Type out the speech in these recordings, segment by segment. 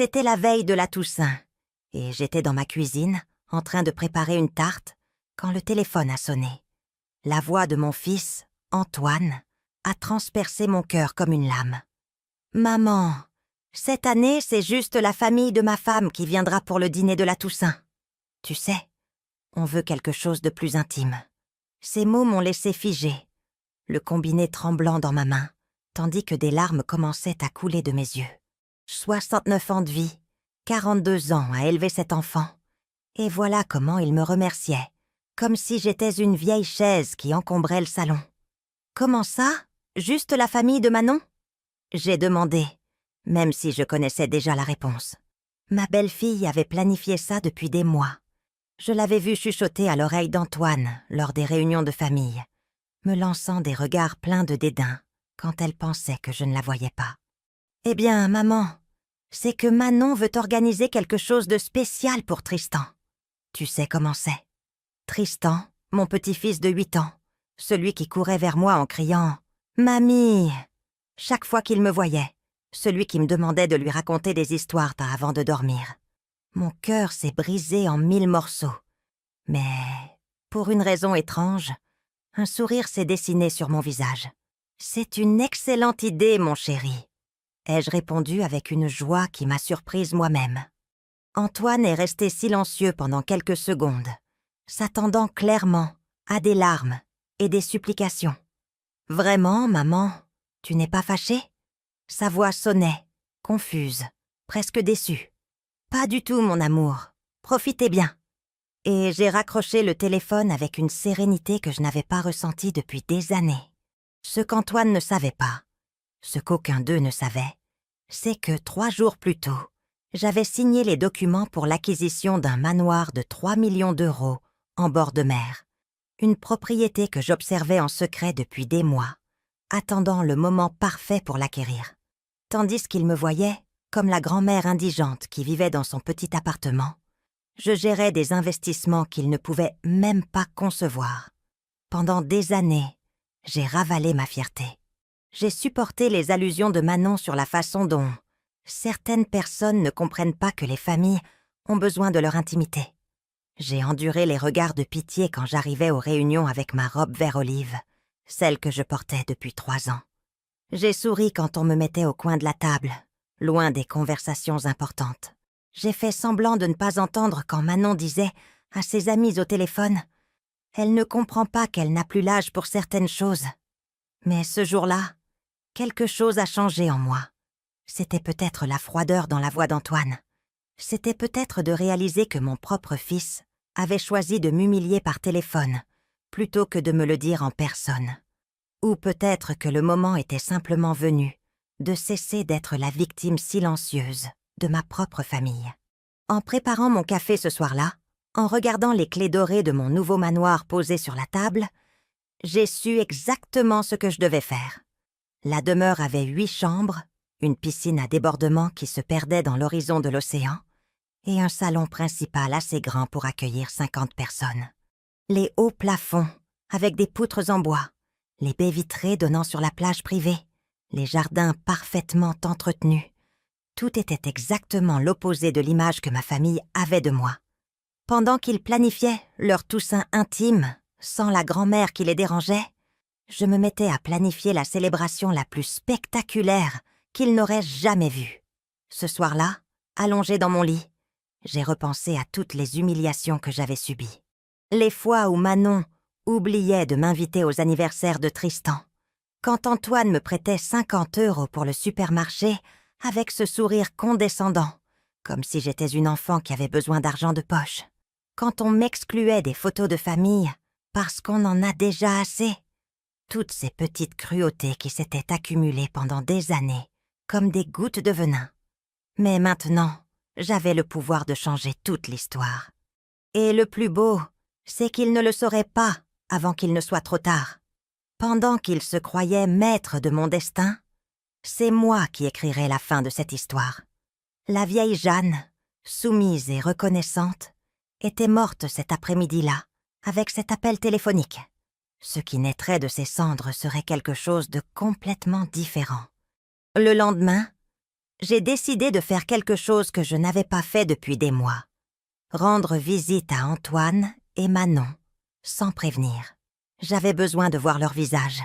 C'était la veille de la Toussaint, et j'étais dans ma cuisine, en train de préparer une tarte, quand le téléphone a sonné. La voix de mon fils, Antoine, a transpercé mon cœur comme une lame. « Maman, cette année, c'est juste la famille de ma femme qui viendra pour le dîner de la Toussaint. Tu sais, on veut quelque chose de plus intime. » Ces mots m'ont laissé figée, le combiné tremblant dans ma main, tandis que des larmes commençaient à couler de mes yeux. 69 ans de vie, 42 ans à élever cet enfant, et voilà comment il me remerciait, comme si j'étais une vieille chaise qui encombrait le salon. « Comment ça? Juste la famille de Manon ?» J'ai demandé, même si je connaissais déjà la réponse. Ma belle-fille avait planifié ça depuis des mois. Je l'avais vue chuchoter à l'oreille d'Antoine lors des réunions de famille, me lançant des regards pleins de dédain quand elle pensait que je ne la voyais pas. « Eh bien, maman, c'est que Manon veut organiser quelque chose de spécial pour Tristan. Tu sais comment c'est. Tristan, mon petit-fils de 8 ans, celui qui courait vers moi en criant « Mamie !» chaque fois qu'il me voyait, celui qui me demandait de lui raconter des histoires avant de dormir. Mon cœur s'est brisé en 1000 morceaux. Mais, pour une raison étrange, un sourire s'est dessiné sur mon visage. « C'est une excellente idée, mon chéri !» ai-je répondu avec une joie qui m'a surprise moi-même. Antoine est resté silencieux pendant quelques secondes, s'attendant clairement à des larmes et des supplications. « Vraiment, maman, tu n'es pas fâchée ?» Sa voix sonnait, confuse, presque déçue. « Pas du tout, mon amour. Profitez bien. » Et j'ai raccroché le téléphone avec une sérénité que je n'avais pas ressentie depuis des années. Ce qu'Antoine ne savait pas, ce qu'aucun d'eux ne savait, c'est que 3 jours plus tôt, j'avais signé les documents pour l'acquisition d'un manoir de 3 millions d'euros en bord de mer, une propriété que j'observais en secret depuis des mois, attendant le moment parfait pour l'acquérir. Tandis qu'il me voyait comme la grand-mère indigente qui vivait dans son petit appartement, je gérais des investissements qu'il ne pouvait même pas concevoir. Pendant des années, j'ai ravalé ma fierté. J'ai supporté les allusions de Manon sur la façon dont certaines personnes ne comprennent pas que les familles ont besoin de leur intimité. J'ai enduré les regards de pitié quand j'arrivais aux réunions avec ma robe vert olive, celle que je portais depuis 3 ans. J'ai souri quand on me mettait au coin de la table, loin des conversations importantes. J'ai fait semblant de ne pas entendre quand Manon disait à ses amis au téléphone « Elle ne comprend pas qu'elle n'a plus l'âge pour certaines choses. » Mais ce jour-là, quelque chose a changé en moi. C'était peut-être la froideur dans la voix d'Antoine. C'était peut-être de réaliser que mon propre fils avait choisi de m'humilier par téléphone plutôt que de me le dire en personne. Ou peut-être que le moment était simplement venu de cesser d'être la victime silencieuse de ma propre famille. En préparant mon café ce soir-là, en regardant les clés dorées de mon nouveau manoir posées sur la table, j'ai su exactement ce que je devais faire. La demeure avait 8 chambres, une piscine à débordement qui se perdait dans l'horizon de l'océan et un salon principal assez grand pour accueillir 50 personnes. Les hauts plafonds, avec des poutres en bois, les baies vitrées donnant sur la plage privée, les jardins parfaitement entretenus. Tout était exactement l'opposé de l'image que ma famille avait de moi. Pendant qu'ils planifiaient leur Toussaint intime, sans la grand-mère qui les dérangeait, je me mettais à planifier la célébration la plus spectaculaire qu'ils n'auraient jamais vue. Ce soir-là, allongée dans mon lit, j'ai repensé à toutes les humiliations que j'avais subies. Les fois où Manon oubliait de m'inviter aux anniversaires de Tristan, quand Antoine me prêtait 50 € pour le supermarché avec ce sourire condescendant, comme si j'étais une enfant qui avait besoin d'argent de poche, quand on m'excluait des photos de famille parce qu'on en a déjà assez. Toutes ces petites cruautés qui s'étaient accumulées pendant des années, comme des gouttes de venin. Mais maintenant, j'avais le pouvoir de changer toute l'histoire. Et le plus beau, c'est qu'il ne le saurait pas avant qu'il ne soit trop tard. Pendant qu'il se croyait maître de mon destin, c'est moi qui écrirai la fin de cette histoire. La vieille Jeanne, soumise et reconnaissante, était morte cet après-midi-là, avec cet appel téléphonique. Ce qui naîtrait de ses cendres serait quelque chose de complètement différent. Le lendemain, j'ai décidé de faire quelque chose que je n'avais pas fait depuis des mois. Rendre visite à Antoine et Manon, sans prévenir. J'avais besoin de voir leur visage,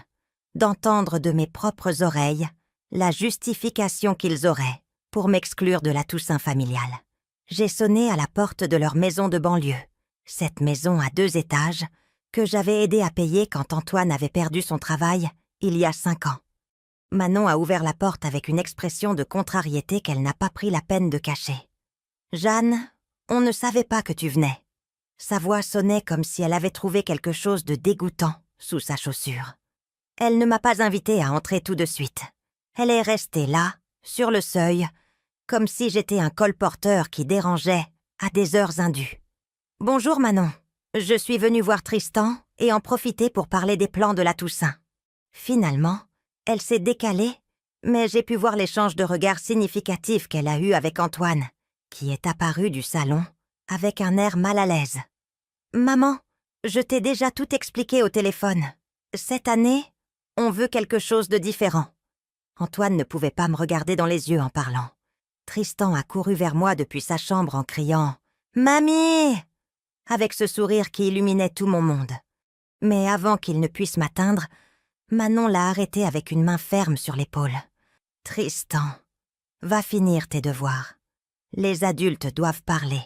d'entendre de mes propres oreilles la justification qu'ils auraient pour m'exclure de la Toussaint familiale. J'ai sonné à la porte de leur maison de banlieue, cette maison à 2 étages que j'avais aidé à payer quand Antoine avait perdu son travail il y a 5 ans. Manon a ouvert la porte avec une expression de contrariété qu'elle n'a pas pris la peine de cacher. « Jeanne, on ne savait pas que tu venais. » Sa voix sonnait comme si elle avait trouvé quelque chose de dégoûtant sous sa chaussure. Elle ne m'a pas invitée à entrer tout de suite. Elle est restée là, sur le seuil, comme si j'étais un colporteur qui dérangeait à des heures indues. « Bonjour Manon, je suis venue voir Tristan et en profiter pour parler des plans de la Toussaint. » Finalement, elle s'est décalée, mais j'ai pu voir l'échange de regards significatif qu'elle a eu avec Antoine, qui est apparu du salon avec un air mal à l'aise. « Maman, je t'ai déjà tout expliqué au téléphone. Cette année, on veut quelque chose de différent. » Antoine ne pouvait pas me regarder dans les yeux en parlant. Tristan a couru vers moi depuis sa chambre en criant « Mamie !» avec ce sourire qui illuminait tout mon monde. Mais avant qu'il ne puisse m'atteindre, Manon l'a arrêté avec une main ferme sur l'épaule. « Tristan, va finir tes devoirs. Les adultes doivent parler. »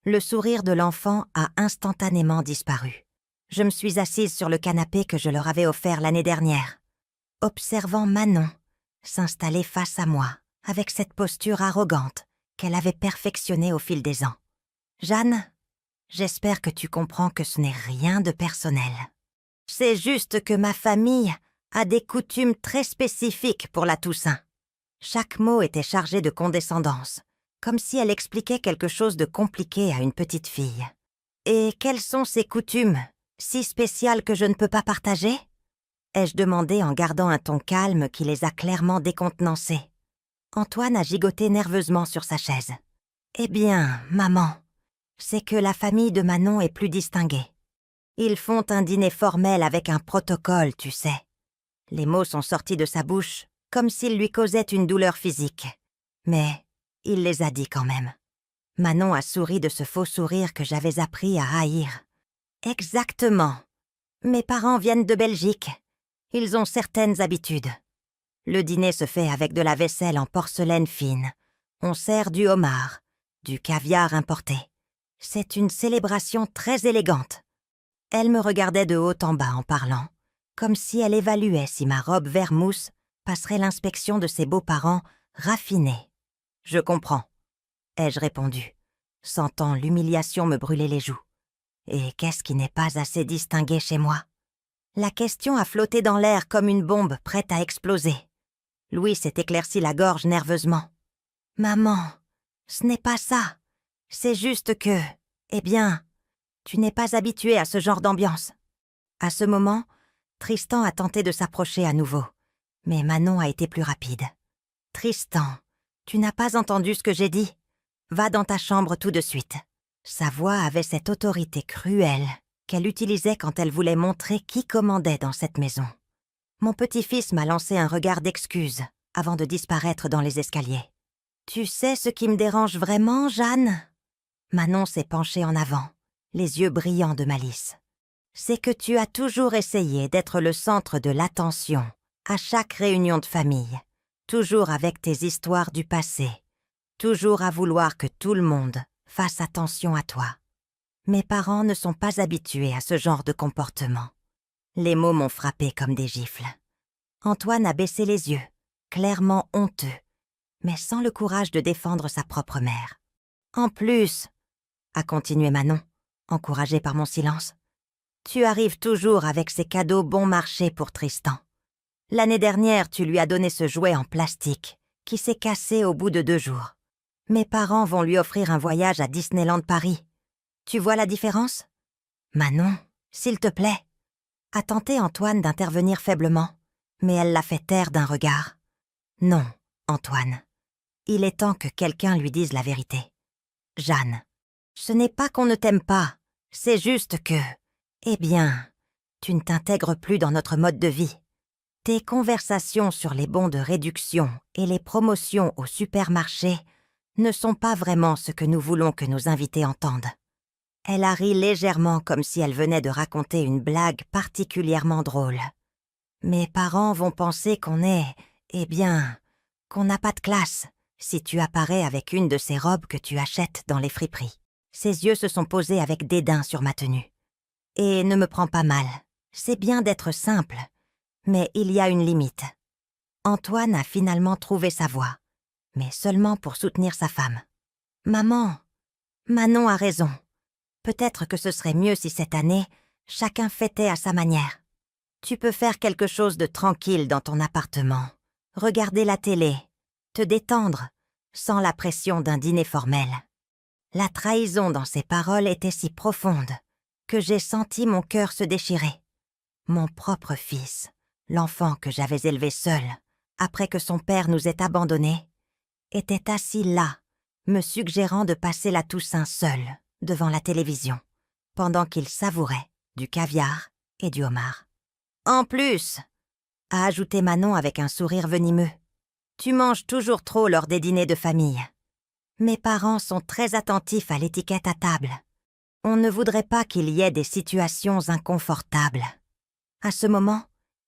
Le sourire de l'enfant a instantanément disparu. Je me suis assise sur le canapé que je leur avais offert l'année dernière, observant Manon s'installer face à moi, avec cette posture arrogante qu'elle avait perfectionnée au fil des ans. « Jeanne, j'espère que tu comprends que ce n'est rien de personnel. C'est juste que ma famille a des coutumes très spécifiques pour la Toussaint. » Chaque mot était chargé de condescendance, comme si elle expliquait quelque chose de compliqué à une petite fille. « Et quelles sont ces coutumes, si spéciales que je ne peux pas partager ?» ai-je demandé en gardant un ton calme qui les a clairement décontenancés. Antoine a gigoté nerveusement sur sa chaise. « Eh bien, maman, c'est que la famille de Manon est plus distinguée. Ils font un dîner formel avec un protocole, tu sais. » Les mots sont sortis de sa bouche comme s'ils lui causaient une douleur physique. Mais il les a dit quand même. Manon a souri de ce faux sourire que j'avais appris à haïr. « Exactement. Mes parents viennent de Belgique. Ils ont certaines habitudes. Le dîner se fait avec de la vaisselle en porcelaine fine. On sert du homard, du caviar importé. C'est une célébration très élégante. » Elle me regardait de haut en bas en parlant, comme si elle évaluait si ma robe vert mousse passerait l'inspection de ses beaux-parents raffinés. « Je comprends, » ai-je répondu, sentant l'humiliation me brûler les joues. Et qu'est-ce qui n'est pas assez distingué chez moi? La question a flotté dans l'air comme une bombe prête à exploser. Louis s'est éclairci la gorge nerveusement. « Maman, ce n'est pas ça. C'est juste que, eh bien, tu n'es pas habituée à ce genre d'ambiance. » À ce moment, Tristan a tenté de s'approcher à nouveau, mais Manon a été plus rapide. « Tristan, tu n'as pas entendu ce que j'ai dit? Va dans ta chambre tout de suite. » Sa voix avait cette autorité cruelle qu'elle utilisait quand elle voulait montrer qui commandait dans cette maison. Mon petit-fils m'a lancé un regard d'excuse avant de disparaître dans les escaliers. « Tu sais ce qui me dérange vraiment, Jeanne ?» Manon s'est penchée en avant, les yeux brillants de malice. « C'est que tu as toujours essayé d'être le centre de l'attention à chaque réunion de famille, toujours avec tes histoires du passé, toujours à vouloir que tout le monde fasse attention à toi. Mes parents ne sont pas habitués à ce genre de comportement. » Les mots m'ont frappé comme des gifles. Antoine a baissé les yeux, clairement honteux, mais sans le courage de défendre sa propre mère. « En plus, » a continué Manon, encouragée par mon silence, « tu arrives toujours avec ces cadeaux bon marché pour Tristan. L'année dernière, tu lui as donné ce jouet en plastique qui s'est cassé au bout de 2 jours. Mes parents vont lui offrir un voyage à Disneyland Paris. Tu vois la différence? Manon, s'il te plaît. » A tenté Antoine d'intervenir faiblement, mais elle l'a fait taire d'un regard. « Non, Antoine. Il est temps que quelqu'un lui dise la vérité. Jeanne, ce n'est pas qu'on ne t'aime pas, c'est juste que, eh bien, tu ne t'intègres plus dans notre mode de vie. Tes conversations sur les bons de réduction et les promotions au supermarché ne sont pas vraiment ce que nous voulons que nos invités entendent. » Elle a ri légèrement comme si elle venait de raconter une blague particulièrement drôle. « Mes parents vont penser qu'on n'a pas de classe si tu apparais avec une de ces robes que tu achètes dans les friperies. » Ses yeux se sont posés avec dédain sur ma tenue. « Et ne me prends pas mal, c'est bien d'être simple, mais il y a une limite. » Antoine a finalement trouvé sa voie, mais seulement pour soutenir sa femme. « Maman, Manon a raison. Peut-être que ce serait mieux si cette année, chacun fêtait à sa manière. Tu peux faire quelque chose de tranquille dans ton appartement, regarder la télé, te détendre, sans la pression d'un dîner formel. » La trahison dans ses paroles était si profonde que j'ai senti mon cœur se déchirer. Mon propre fils, l'enfant que j'avais élevé seul, après que son père nous ait abandonnés, était assis là, me suggérant de passer la Toussaint seul, devant la télévision, pendant qu'il savourait du caviar et du homard. « En plus, » a ajouté Manon avec un sourire venimeux, « tu manges toujours trop lors des dîners de famille. Mes parents sont très attentifs à l'étiquette à table. On ne voudrait pas qu'il y ait des situations inconfortables. » À ce moment,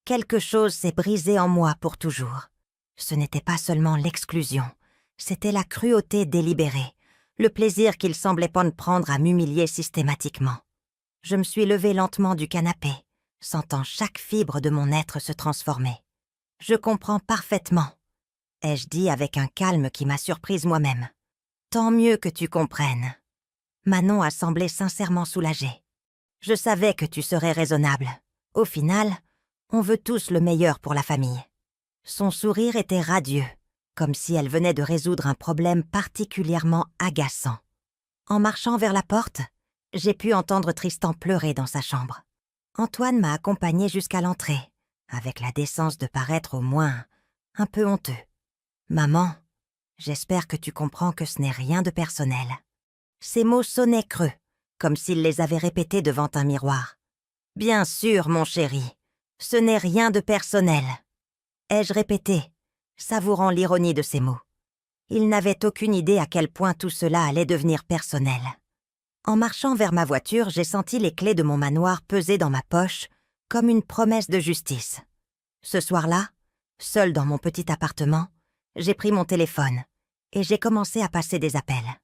quelque chose s'est brisé en moi pour toujours. Ce n'était pas seulement l'exclusion, c'était la cruauté délibérée, le plaisir qu'il semblait prendre à m'humilier systématiquement. Je me suis levée lentement du canapé, sentant chaque fibre de mon être se transformer. « Je comprends parfaitement, » ai-je dit avec un calme qui m'a surprise moi-même. « Tant mieux que tu comprennes. » Manon a semblé sincèrement soulagée. « Je savais que tu serais raisonnable. Au final, on veut tous le meilleur pour la famille. » Son sourire était radieux, comme si elle venait de résoudre un problème particulièrement agaçant. En marchant vers la porte, j'ai pu entendre Tristan pleurer dans sa chambre. Antoine m'a accompagnée jusqu'à l'entrée, avec la décence de paraître au moins un peu honteux. « Maman, j'espère que tu comprends que ce n'est rien de personnel. » Ces mots sonnaient creux, comme s'il les avait répétés devant un miroir. « Bien sûr, mon chéri, ce n'est rien de personnel. » ai-je répété, savourant l'ironie de ces mots. Il n'avait aucune idée à quel point tout cela allait devenir personnel. En marchant vers ma voiture, j'ai senti les clés de mon manoir peser dans ma poche, comme une promesse de justice. Ce soir-là, seule dans mon petit appartement, j'ai pris mon téléphone et j'ai commencé à passer des appels.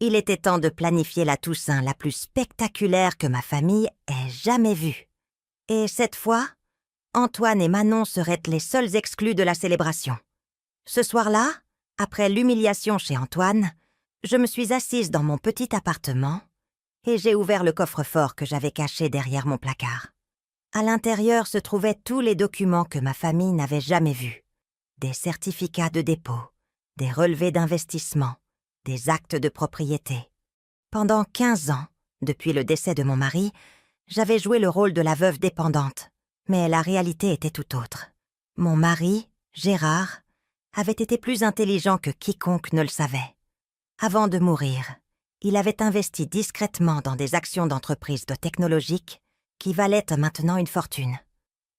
Il était temps de planifier la Toussaint la plus spectaculaire que ma famille ait jamais vue. Et cette fois, Antoine et Manon seraient les seuls exclus de la célébration. Ce soir-là, après l'humiliation chez Antoine, je me suis assise dans mon petit appartement et j'ai ouvert le coffre-fort que j'avais caché derrière mon placard. À l'intérieur se trouvaient tous les documents que ma famille n'avait jamais vus. Des certificats de dépôt, des relevés d'investissement, des actes de propriété. Pendant 15 ans, depuis le décès de mon mari, j'avais joué le rôle de la veuve dépendante, mais la réalité était tout autre. Mon mari, Gérard, avait été plus intelligent que quiconque ne le savait. Avant de mourir, il avait investi discrètement dans des actions d'entreprises technologiques qui valaient maintenant une fortune.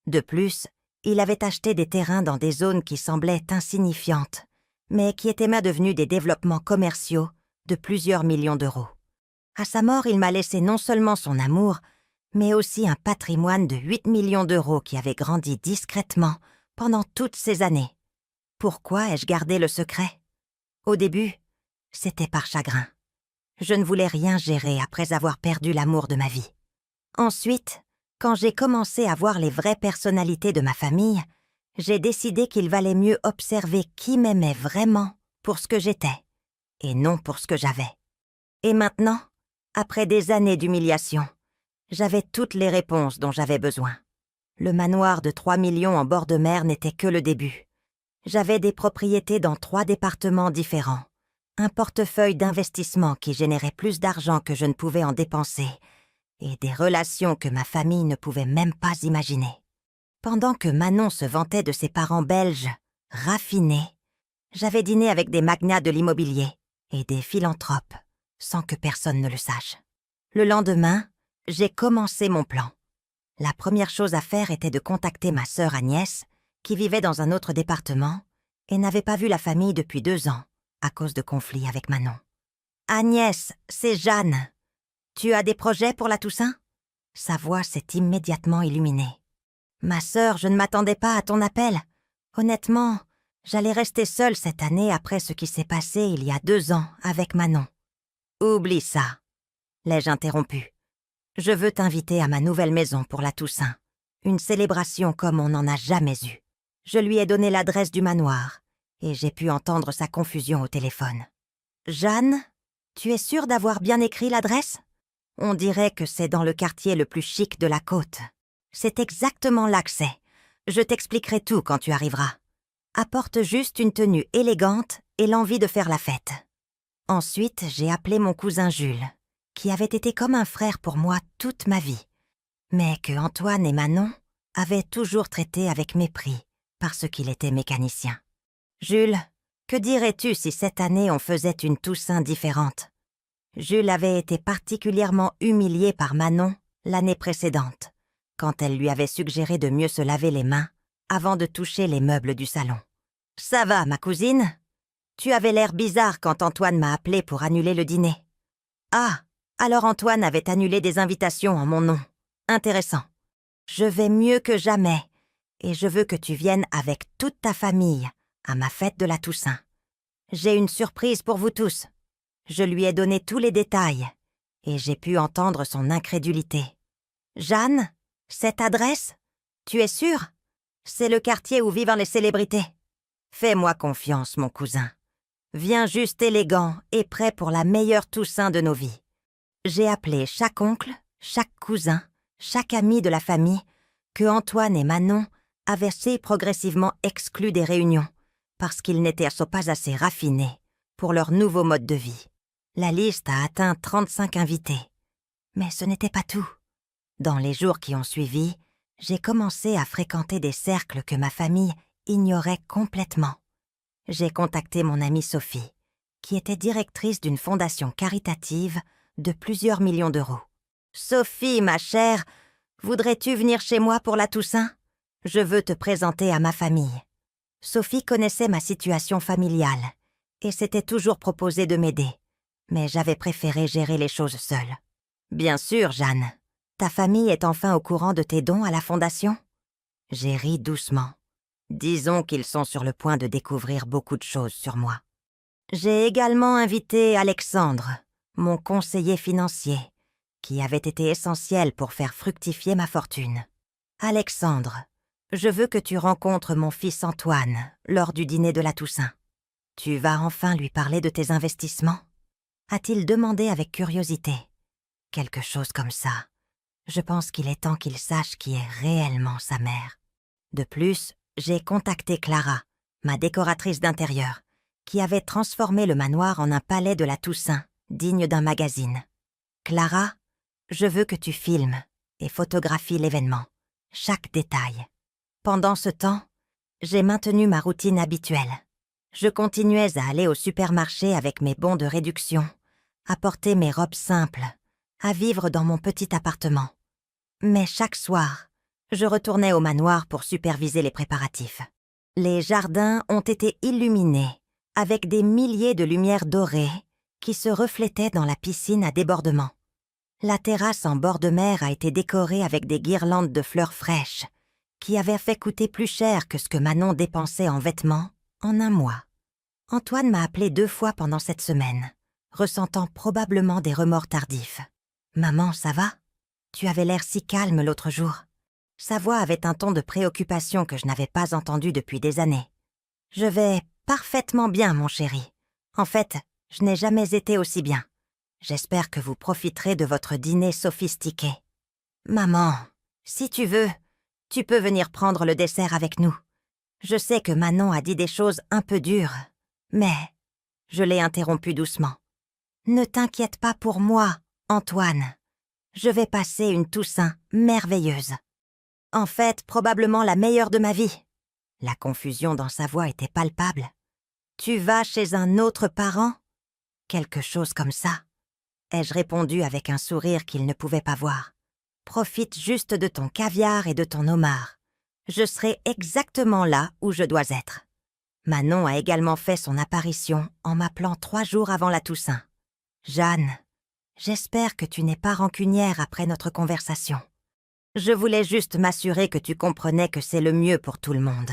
De plus, il avait acheté des terrains dans des zones qui semblaient insignifiantes, mais qui étaient devenues des développements commerciaux de plusieurs millions d'euros. À sa mort, il m'a laissé non seulement son amour, mais aussi un patrimoine de 8 millions d'euros qui avait grandi discrètement pendant toutes ces années. Pourquoi ai-je gardé le secret? Au début, c'était par chagrin. Je ne voulais rien gérer après avoir perdu l'amour de ma vie. Ensuite, quand j'ai commencé à voir les vraies personnalités de ma famille, j'ai décidé qu'il valait mieux observer qui m'aimait vraiment pour ce que j'étais, et non pour ce que j'avais. Et maintenant, après des années d'humiliation, j'avais toutes les réponses dont j'avais besoin. Le manoir de 3 millions en bord de mer n'était que le début. J'avais des propriétés dans 3 départements différents, un portefeuille d'investissement qui générait plus d'argent que je ne pouvais en dépenser, et des relations que ma famille ne pouvait même pas imaginer. Pendant que Manon se vantait de ses parents belges, raffinés, j'avais dîné avec des magnats de l'immobilier et des philanthropes, sans que personne ne le sache. Le lendemain, j'ai commencé mon plan. La première chose à faire était de contacter ma sœur Agnès qui vivait dans un autre département et n'avait pas vu la famille depuis 2 ans, à cause de conflits avec Manon. « Agnès, c'est Jeanne. Tu as des projets pour la Toussaint ?» Sa voix s'est immédiatement illuminée. « Ma sœur, je ne m'attendais pas à ton appel. Honnêtement, j'allais rester seule cette année après ce qui s'est passé il y a 2 ans avec Manon. »« Oublie ça, » l'ai-je interrompu. « Je veux t'inviter à ma nouvelle maison pour la Toussaint. Une célébration comme on n'en a jamais eu. » Je lui ai donné l'adresse du manoir et j'ai pu entendre sa confusion au téléphone. « Jeanne, tu es sûre d'avoir bien écrit l'adresse ? On dirait que c'est dans le quartier le plus chic de la côte. C'est exactement là que c'est. Je t'expliquerai tout quand tu arriveras. Apporte juste une tenue élégante et l'envie de faire la fête. » Ensuite, j'ai appelé mon cousin Jules, qui avait été comme un frère pour moi toute ma vie, mais que Antoine et Manon avaient toujours traité avec mépris parce qu'il était mécanicien. « Jules, que dirais-tu si cette année on faisait une Toussaint différente ?» Jules avait été particulièrement humilié par Manon l'année précédente, quand elle lui avait suggéré de mieux se laver les mains avant de toucher les meubles du salon. « Ça va, ma cousine ? Tu avais l'air bizarre quand Antoine m'a appelé pour annuler le dîner. »« Ah, alors Antoine avait annulé des invitations en mon nom. Intéressant. Je vais mieux que jamais, et je veux que tu viennes avec toute ta famille à ma fête de la Toussaint. J'ai une surprise pour vous tous. » Je lui ai donné tous les détails, et j'ai pu entendre son incrédulité. « Jeanne, cette adresse ? Tu es sûre ? C'est le quartier où vivent les célébrités. Fais-moi confiance, mon cousin. Viens juste élégant et prêt pour la meilleure Toussaint de nos vies. » J'ai appelé chaque oncle, chaque cousin, chaque ami de la famille que Antoine et Manon avaient si progressivement exclus des réunions parce qu'ils n'étaient pas assez raffinés pour leur nouveau mode de vie. La liste a atteint 35 invités. Mais ce n'était pas tout. Dans les jours qui ont suivi, j'ai commencé à fréquenter des cercles que ma famille ignorait complètement. J'ai contacté mon amie Sophie, qui était directrice d'une fondation caritative de plusieurs millions d'euros. « Sophie, ma chère, voudrais-tu venir chez moi pour la Toussaint ? Je veux te présenter à ma famille. » Sophie connaissait ma situation familiale et s'était toujours proposée de m'aider, mais j'avais préféré gérer les choses seule. « Bien sûr, Jeanne. Ta famille est enfin au courant de tes dons à la fondation ? » J'ai ri doucement. Disons qu'ils sont sur le point de découvrir beaucoup de choses sur moi. J'ai également invité Alexandre, mon conseiller financier, qui avait été essentiel pour faire fructifier ma fortune. « Alexandre, je veux que tu rencontres mon fils Antoine lors du dîner de la Toussaint. Tu vas enfin lui parler de tes investissements ?» a-t-il demandé avec curiosité. Quelque chose comme ça. Je pense qu'il est temps qu'il sache qui est réellement sa mère. De plus, j'ai contacté Clara, ma décoratrice d'intérieur, qui avait transformé le manoir en un palais de la Toussaint, digne d'un magazine. « Clara, je veux que tu filmes et photographies l'événement, chaque détail. » Pendant ce temps, j'ai maintenu ma routine habituelle. Je continuais à aller au supermarché avec mes bons de réduction, à porter mes robes simples, à vivre dans mon petit appartement. Mais chaque soir, je retournais au manoir pour superviser les préparatifs. Les jardins ont été illuminés avec des milliers de lumières dorées qui se reflétaient dans la piscine à débordement. La terrasse en bord de mer a été décorée avec des guirlandes de fleurs fraîches qui avaient fait coûter plus cher que ce que Manon dépensait en vêtements en un mois. Antoine m'a appelé 2 fois pendant cette semaine, ressentant probablement des remords tardifs. « Maman, ça va ? Tu avais l'air si calme l'autre jour. » Sa voix avait un ton de préoccupation que je n'avais pas entendu depuis des années. « Je vais parfaitement bien, mon chéri. En fait, je n'ai jamais été aussi bien. J'espère que vous profiterez de votre dîner sophistiqué. Maman, si tu veux, tu peux venir prendre le dessert avec nous. Je sais que Manon a dit des choses un peu dures, mais... » Je l'ai interrompu doucement. « Ne t'inquiète pas pour moi, Antoine. Je vais passer une Toussaint merveilleuse. En fait, probablement la meilleure de ma vie. » La confusion dans sa voix était palpable. « Tu vas chez un autre parent ? Quelque chose comme ça. » ai-je répondu avec un sourire qu'il ne pouvait pas voir. « Profite juste de ton caviar et de ton homard. Je serai exactement là où je dois être. Manon a également fait son apparition en m'appelant 3 jours avant la Toussaint. « Jeanne, j'espère que tu n'es pas rancunière après notre conversation. Je voulais juste m'assurer que tu comprenais que c'est le mieux pour tout le monde. »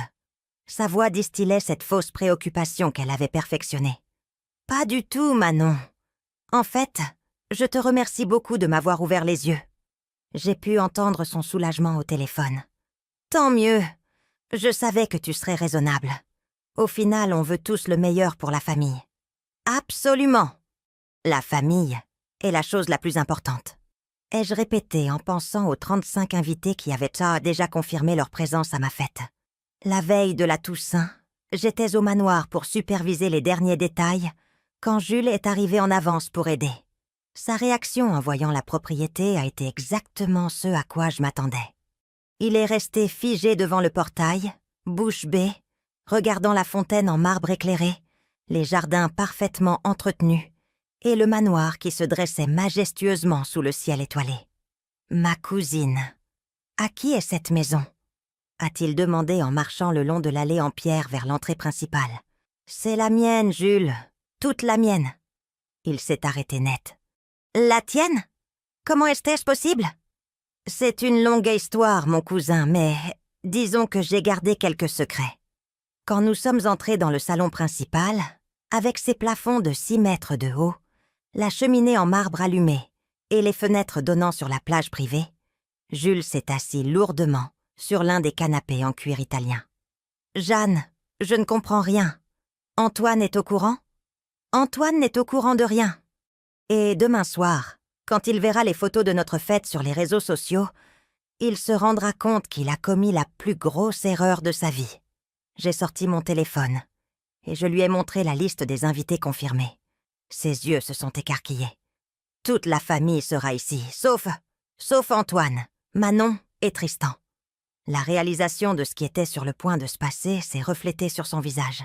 Sa voix distillait cette fausse préoccupation qu'elle avait perfectionnée. « Pas du tout, Manon. En fait, je te remercie beaucoup de m'avoir ouvert les yeux. » J'ai pu entendre son soulagement au téléphone. « Tant mieux. Je savais que tu serais raisonnable. Au final, on veut tous le meilleur pour la famille. » « Absolument. La famille est la chose la plus importante. » Ai-je répété en pensant aux 35 invités qui avaient déjà confirmé leur présence à ma fête. La veille de la Toussaint, j'étais au manoir pour superviser les derniers détails quand Jules est arrivé en avance pour aider. Sa réaction en voyant la propriété a été exactement ce à quoi je m'attendais. Il est resté figé devant le portail, bouche bée, regardant la fontaine en marbre éclairé, les jardins parfaitement entretenus et le manoir qui se dressait majestueusement sous le ciel étoilé. « Ma cousine. À qui est cette maison ?» a-t-il demandé en marchant le long de l'allée en pierre vers l'entrée principale. « C'est la mienne, Jules. Toute la mienne. » Il s'est arrêté net. « La tienne? Comment est-ce possible? » « C'est une longue histoire, mon cousin, mais disons que j'ai gardé quelques secrets. Quand nous sommes entrés dans le salon principal, avec ses plafonds de 6 mètres de haut, la cheminée en marbre allumée et les fenêtres donnant sur la plage privée, Jules s'est assis lourdement sur l'un des canapés en cuir italien. « Jeanne, je ne comprends rien. Antoine est au courant? » « Antoine n'est au courant de rien. Et demain soir, quand il verra les photos de notre fête sur les réseaux sociaux, il se rendra compte qu'il a commis la plus grosse erreur de sa vie. » J'ai sorti mon téléphone et je lui ai montré la liste des invités confirmés. Ses yeux se sont écarquillés. Toute la famille sera ici, sauf Antoine, Manon et Tristan. La réalisation de ce qui était sur le point de se passer s'est reflétée sur son visage.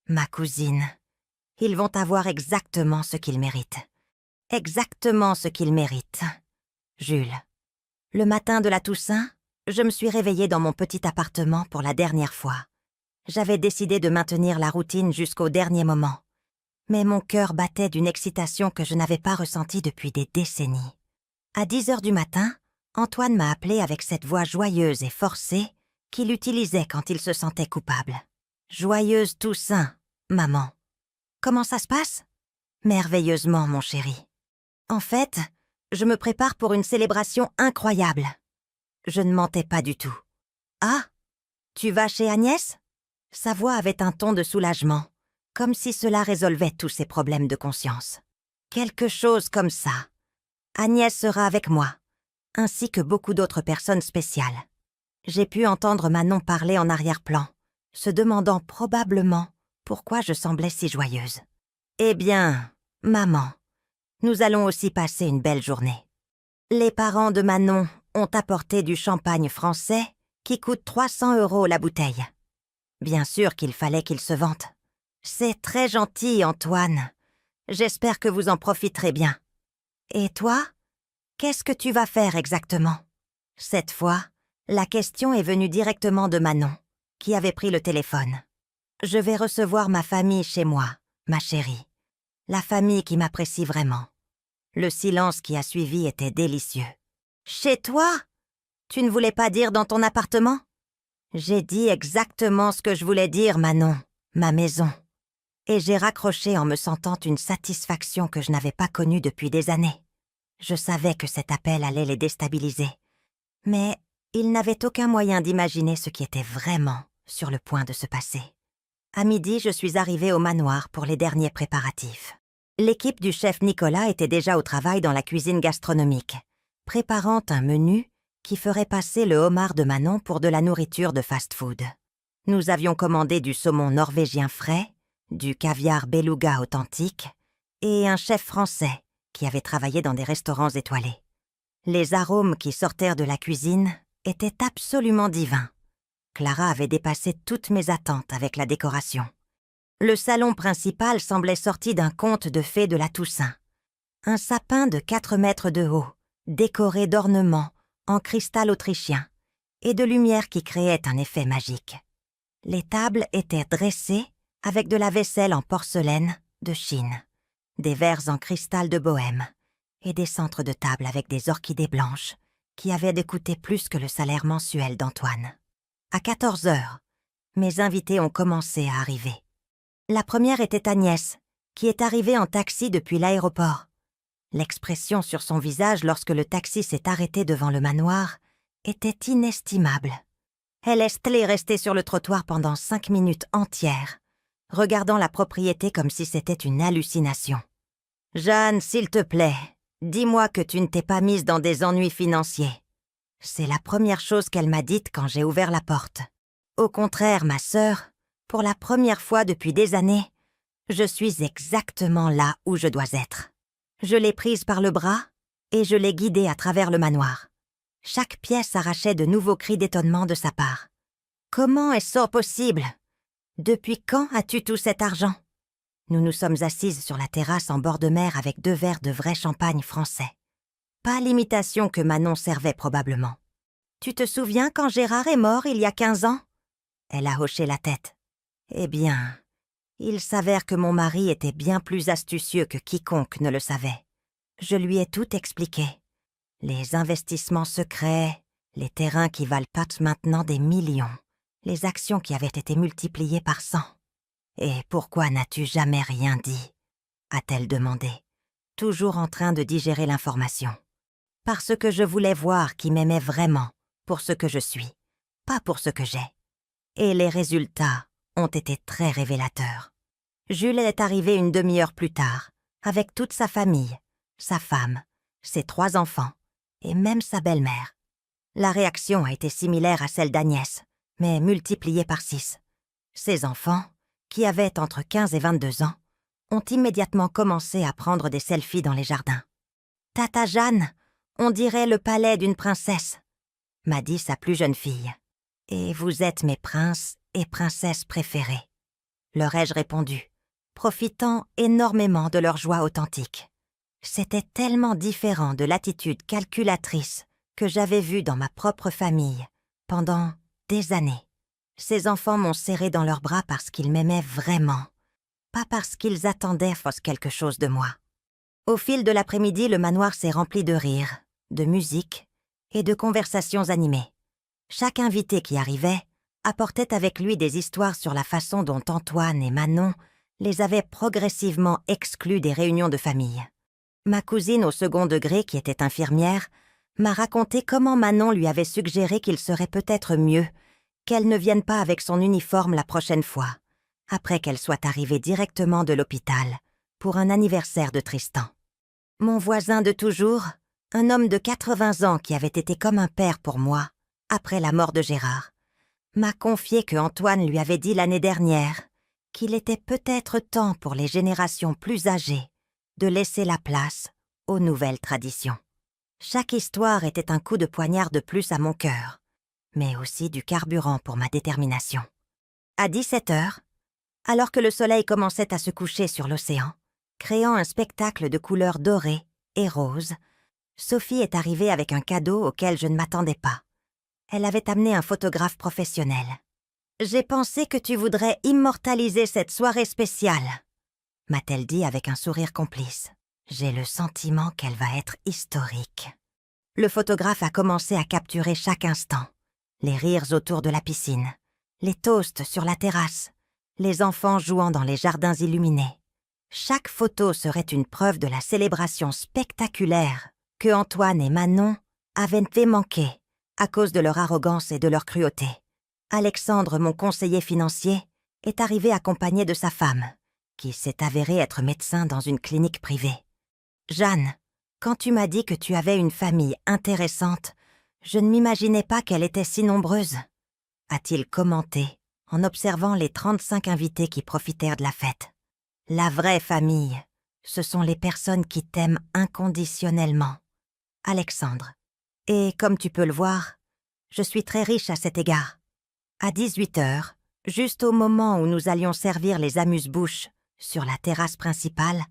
Ma cousine, ils vont avoir exactement ce qu'ils méritent. Exactement ce qu'ils méritent. Jules. Le matin de la Toussaint, je me suis réveillée dans mon petit appartement pour la dernière fois. J'avais décidé de maintenir la routine jusqu'au dernier moment. Mais mon cœur battait d'une excitation que je n'avais pas ressentie depuis des décennies. À 10h du matin, Antoine m'a appelée avec cette voix joyeuse et forcée qu'il utilisait quand il se sentait coupable. « Joyeuse Toussaint, maman. » « Comment ça se passe ?»« Merveilleusement, mon chéri. En fait, je me prépare pour une célébration incroyable. » Je ne mentais pas du tout. « Ah, tu vas chez Agnès ?» Sa voix avait un ton de soulagement, comme si cela résolvait tous ses problèmes de conscience. « Quelque chose comme ça. Agnès sera avec moi, ainsi que beaucoup d'autres personnes spéciales. » J'ai pu entendre Manon parler en arrière-plan, se demandant probablement pourquoi je semblais si joyeuse. « Eh bien, maman, nous allons aussi passer une belle journée. Les parents de Manon ont apporté du champagne français qui coûte 300 € la bouteille. Bien sûr qu'il fallait qu'il se vante. C'est très gentil, Antoine. J'espère que vous en profiterez bien. Et toi, qu'est-ce que tu vas faire exactement ?» Cette fois, la question est venue directement de Manon, qui avait pris le téléphone. « Je vais recevoir ma famille chez moi, ma chérie. La famille qui m'apprécie vraiment. » Le silence qui a suivi était délicieux. « Chez toi? Tu ne voulais pas dire dans ton appartement ?» J'ai dit exactement ce que je voulais dire, Manon, ma maison. Et j'ai raccroché en me sentant une satisfaction que je n'avais pas connue depuis des années. Je savais que cet appel allait les déstabiliser. Mais ils n'avaient aucun moyen d'imaginer ce qui était vraiment sur le point de se passer. À midi, je suis arrivée au manoir pour les derniers préparatifs. L'équipe du chef Nicolas était déjà au travail dans la cuisine gastronomique, préparant un menu qui ferait passer le homard de Manon pour de la nourriture de fast-food. Nous avions commandé du saumon norvégien frais, du caviar beluga authentique et un chef français qui avait travaillé dans des restaurants étoilés. Les arômes qui sortirent de la cuisine étaient absolument divins. Clara avait dépassé toutes mes attentes avec la décoration. Le salon principal semblait sorti d'un conte de fées de la Toussaint. Un sapin de 4 mètres de haut, décoré d'ornements en cristal autrichien, et de lumière qui créaient un effet magique. Les tables étaient dressées avec de la vaisselle en porcelaine de Chine, des verres en cristal de Bohême et des centres de table avec des orchidées blanches qui avaient de coûter plus que le salaire mensuel d'Antoine. À 14 heures, mes invités ont commencé à arriver. La première était Agnès, qui est arrivée en taxi depuis l'aéroport. L'expression sur son visage lorsque le taxi s'est arrêté devant le manoir était inestimable. Elle est restée sur le trottoir pendant 5 minutes entières, regardant la propriété comme si c'était une hallucination. « Jeanne, s'il te plaît, dis-moi que tu ne t'es pas mise dans des ennuis financiers. » C'est la première chose qu'elle m'a dite quand j'ai ouvert la porte. Au contraire, ma sœur, pour la première fois depuis des années, je suis exactement là où je dois être. Je l'ai prise par le bras et je l'ai guidée à travers le manoir. Chaque pièce arrachait de nouveaux cris d'étonnement de sa part. « Comment est-ce possible? Depuis quand as-tu tout cet argent ?» Nous nous sommes assises sur la terrasse en bord de mer avec 2 verres de vrai champagne français. Pas l'imitation que Manon servait probablement. « Tu te souviens quand Gérard est mort il y a 15 ans ?» Elle a hoché la tête. « Eh bien, il s'avère que mon mari était bien plus astucieux que quiconque ne le savait. Je lui ai tout expliqué. Les investissements secrets, les terrains qui valent maintenant des millions, les actions qui avaient été multipliées par 100. Et pourquoi n'as-tu jamais rien dit ?» a-t-elle demandé, toujours en train de digérer l'information. « Parce que je voulais voir qui m'aimait vraiment pour ce que je suis, pas pour ce que j'ai. Et les résultats ont été très révélateurs. Jules est arrivé une demi-heure plus tard, avec toute sa famille, sa femme, ses 3 enfants, et même sa belle-mère. La réaction a été similaire à celle d'Agnès, mais multipliée par 6. Ses enfants, qui avaient entre 15 et 22 ans, ont immédiatement commencé à prendre des selfies dans les jardins. « Tata Jeanne, on dirait le palais d'une princesse », m'a dit sa plus jeune fille. « Et vous êtes mes princes et princesses préférés », leur ai-je répondu, profitant énormément de leur joie authentique. C'était tellement différent de l'attitude calculatrice que j'avais vue dans ma propre famille pendant des années. Ces enfants m'ont serré dans leurs bras parce qu'ils m'aimaient vraiment, pas parce qu'ils attendaient quelque chose de moi. Au fil de l'après-midi, le manoir s'est rempli de rires, de musique et de conversations animées. Chaque invité qui arrivait apportait avec lui des histoires sur la façon dont Antoine et Manon les avaient progressivement exclus des réunions de famille. Ma cousine au second degré, qui était infirmière, m'a raconté comment Manon lui avait suggéré qu'il serait peut-être mieux qu'elle ne vienne pas avec son uniforme la prochaine fois, après qu'elle soit arrivée directement de l'hôpital pour un anniversaire de Tristan. Mon voisin de toujours, un homme de 80 ans qui avait été comme un père pour moi, après la mort de Gérard, m'a confié que Antoine lui avait dit l'année dernière qu'il était peut-être temps pour les générations plus âgées de laisser la place aux nouvelles traditions. Chaque histoire était un coup de poignard de plus à mon cœur, mais aussi du carburant pour ma détermination. À 17 heures, alors que le soleil commençait à se coucher sur l'océan, créant un spectacle de couleurs dorées et roses, Sophie est arrivée avec un cadeau auquel je ne m'attendais pas. Elle avait amené un photographe professionnel. « J'ai pensé que tu voudrais immortaliser cette soirée spéciale », m'a-t-elle dit avec un sourire complice. J'ai le sentiment qu'elle va être historique. Le photographe a commencé à capturer chaque instant. Les rires autour de la piscine, les toasts sur la terrasse, les enfants jouant dans les jardins illuminés. Chaque photo serait une preuve de la célébration spectaculaire que Antoine et Manon avaient fait manquer à cause de leur arrogance et de leur cruauté. Alexandre, mon conseiller financier, est arrivé accompagné de sa femme, qui s'est avérée être médecin dans une clinique privée. « Jeanne, quand tu m'as dit que tu avais une famille intéressante, je ne m'imaginais pas qu'elle était si nombreuse, » a-t-il commenté en observant les 35 invités qui profitèrent de la fête. « La vraie famille, ce sont les personnes qui t'aiment inconditionnellement. » Alexandre. Et comme tu peux le voir, je suis très riche à cet égard. À 18 heures, juste au moment où nous allions servir les amuse-bouches sur la terrasse principale,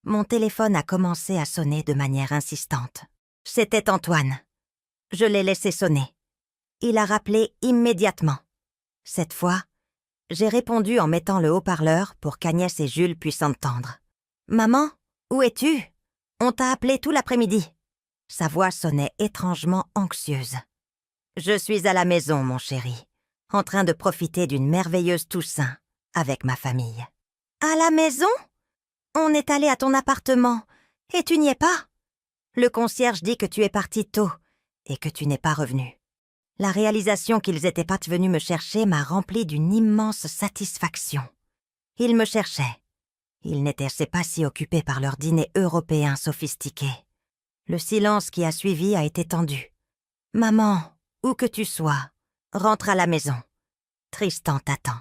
mon téléphone a commencé à sonner de manière insistante. C'était Antoine. Je l'ai laissé sonner. Il a rappelé immédiatement. Cette fois, j'ai répondu en mettant le haut-parleur pour qu'Agnès et Jules puissent entendre. « Maman, où es-tu? On t'a appelé tout l'après-midi. » Sa voix sonnait étrangement anxieuse. « Je suis à la maison, mon chéri, en train de profiter d'une merveilleuse Toussaint avec ma famille. »« À la maison? On est allé à ton appartement et tu n'y es pas? Le concierge dit que tu es parti tôt et que tu n'es pas revenu. » La réalisation qu'ils étaient pas venus me chercher m'a rempli d'une immense satisfaction. Ils me cherchaient. Ils n'étaient pas si occupés par leur dîner européen sophistiqué. Le silence qui a suivi a été tendu. « Maman, où que tu sois, rentre à la maison. Tristan t'attend.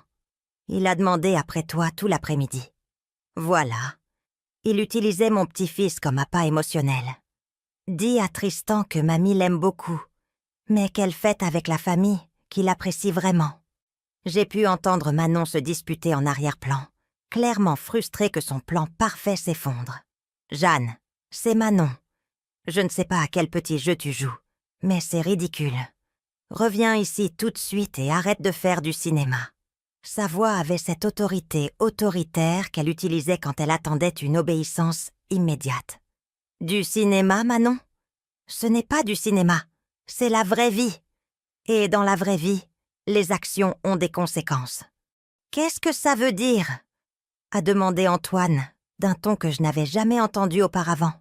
Il a demandé après toi tout l'après-midi. » Voilà. Il utilisait mon petit-fils comme appât émotionnel. « Dis à Tristan que mamie l'aime beaucoup, mais qu'elle fête avec la famille, qu'il apprécie vraiment. » J'ai pu entendre Manon se disputer en arrière-plan, clairement frustrée que son plan parfait s'effondre. « Jeanne, c'est Manon. Je ne sais pas à quel petit jeu tu joues, mais c'est ridicule. Reviens ici tout de suite et arrête de faire du cinéma. » Sa voix avait cette autorité autoritaire qu'elle utilisait quand elle attendait une obéissance immédiate. « Du cinéma, Manon? Ce n'est pas du cinéma, c'est la vraie vie. Et dans la vraie vie, les actions ont des conséquences. »« Qu'est-ce que ça veut dire ?» a demandé Antoine, d'un ton que je n'avais jamais entendu auparavant.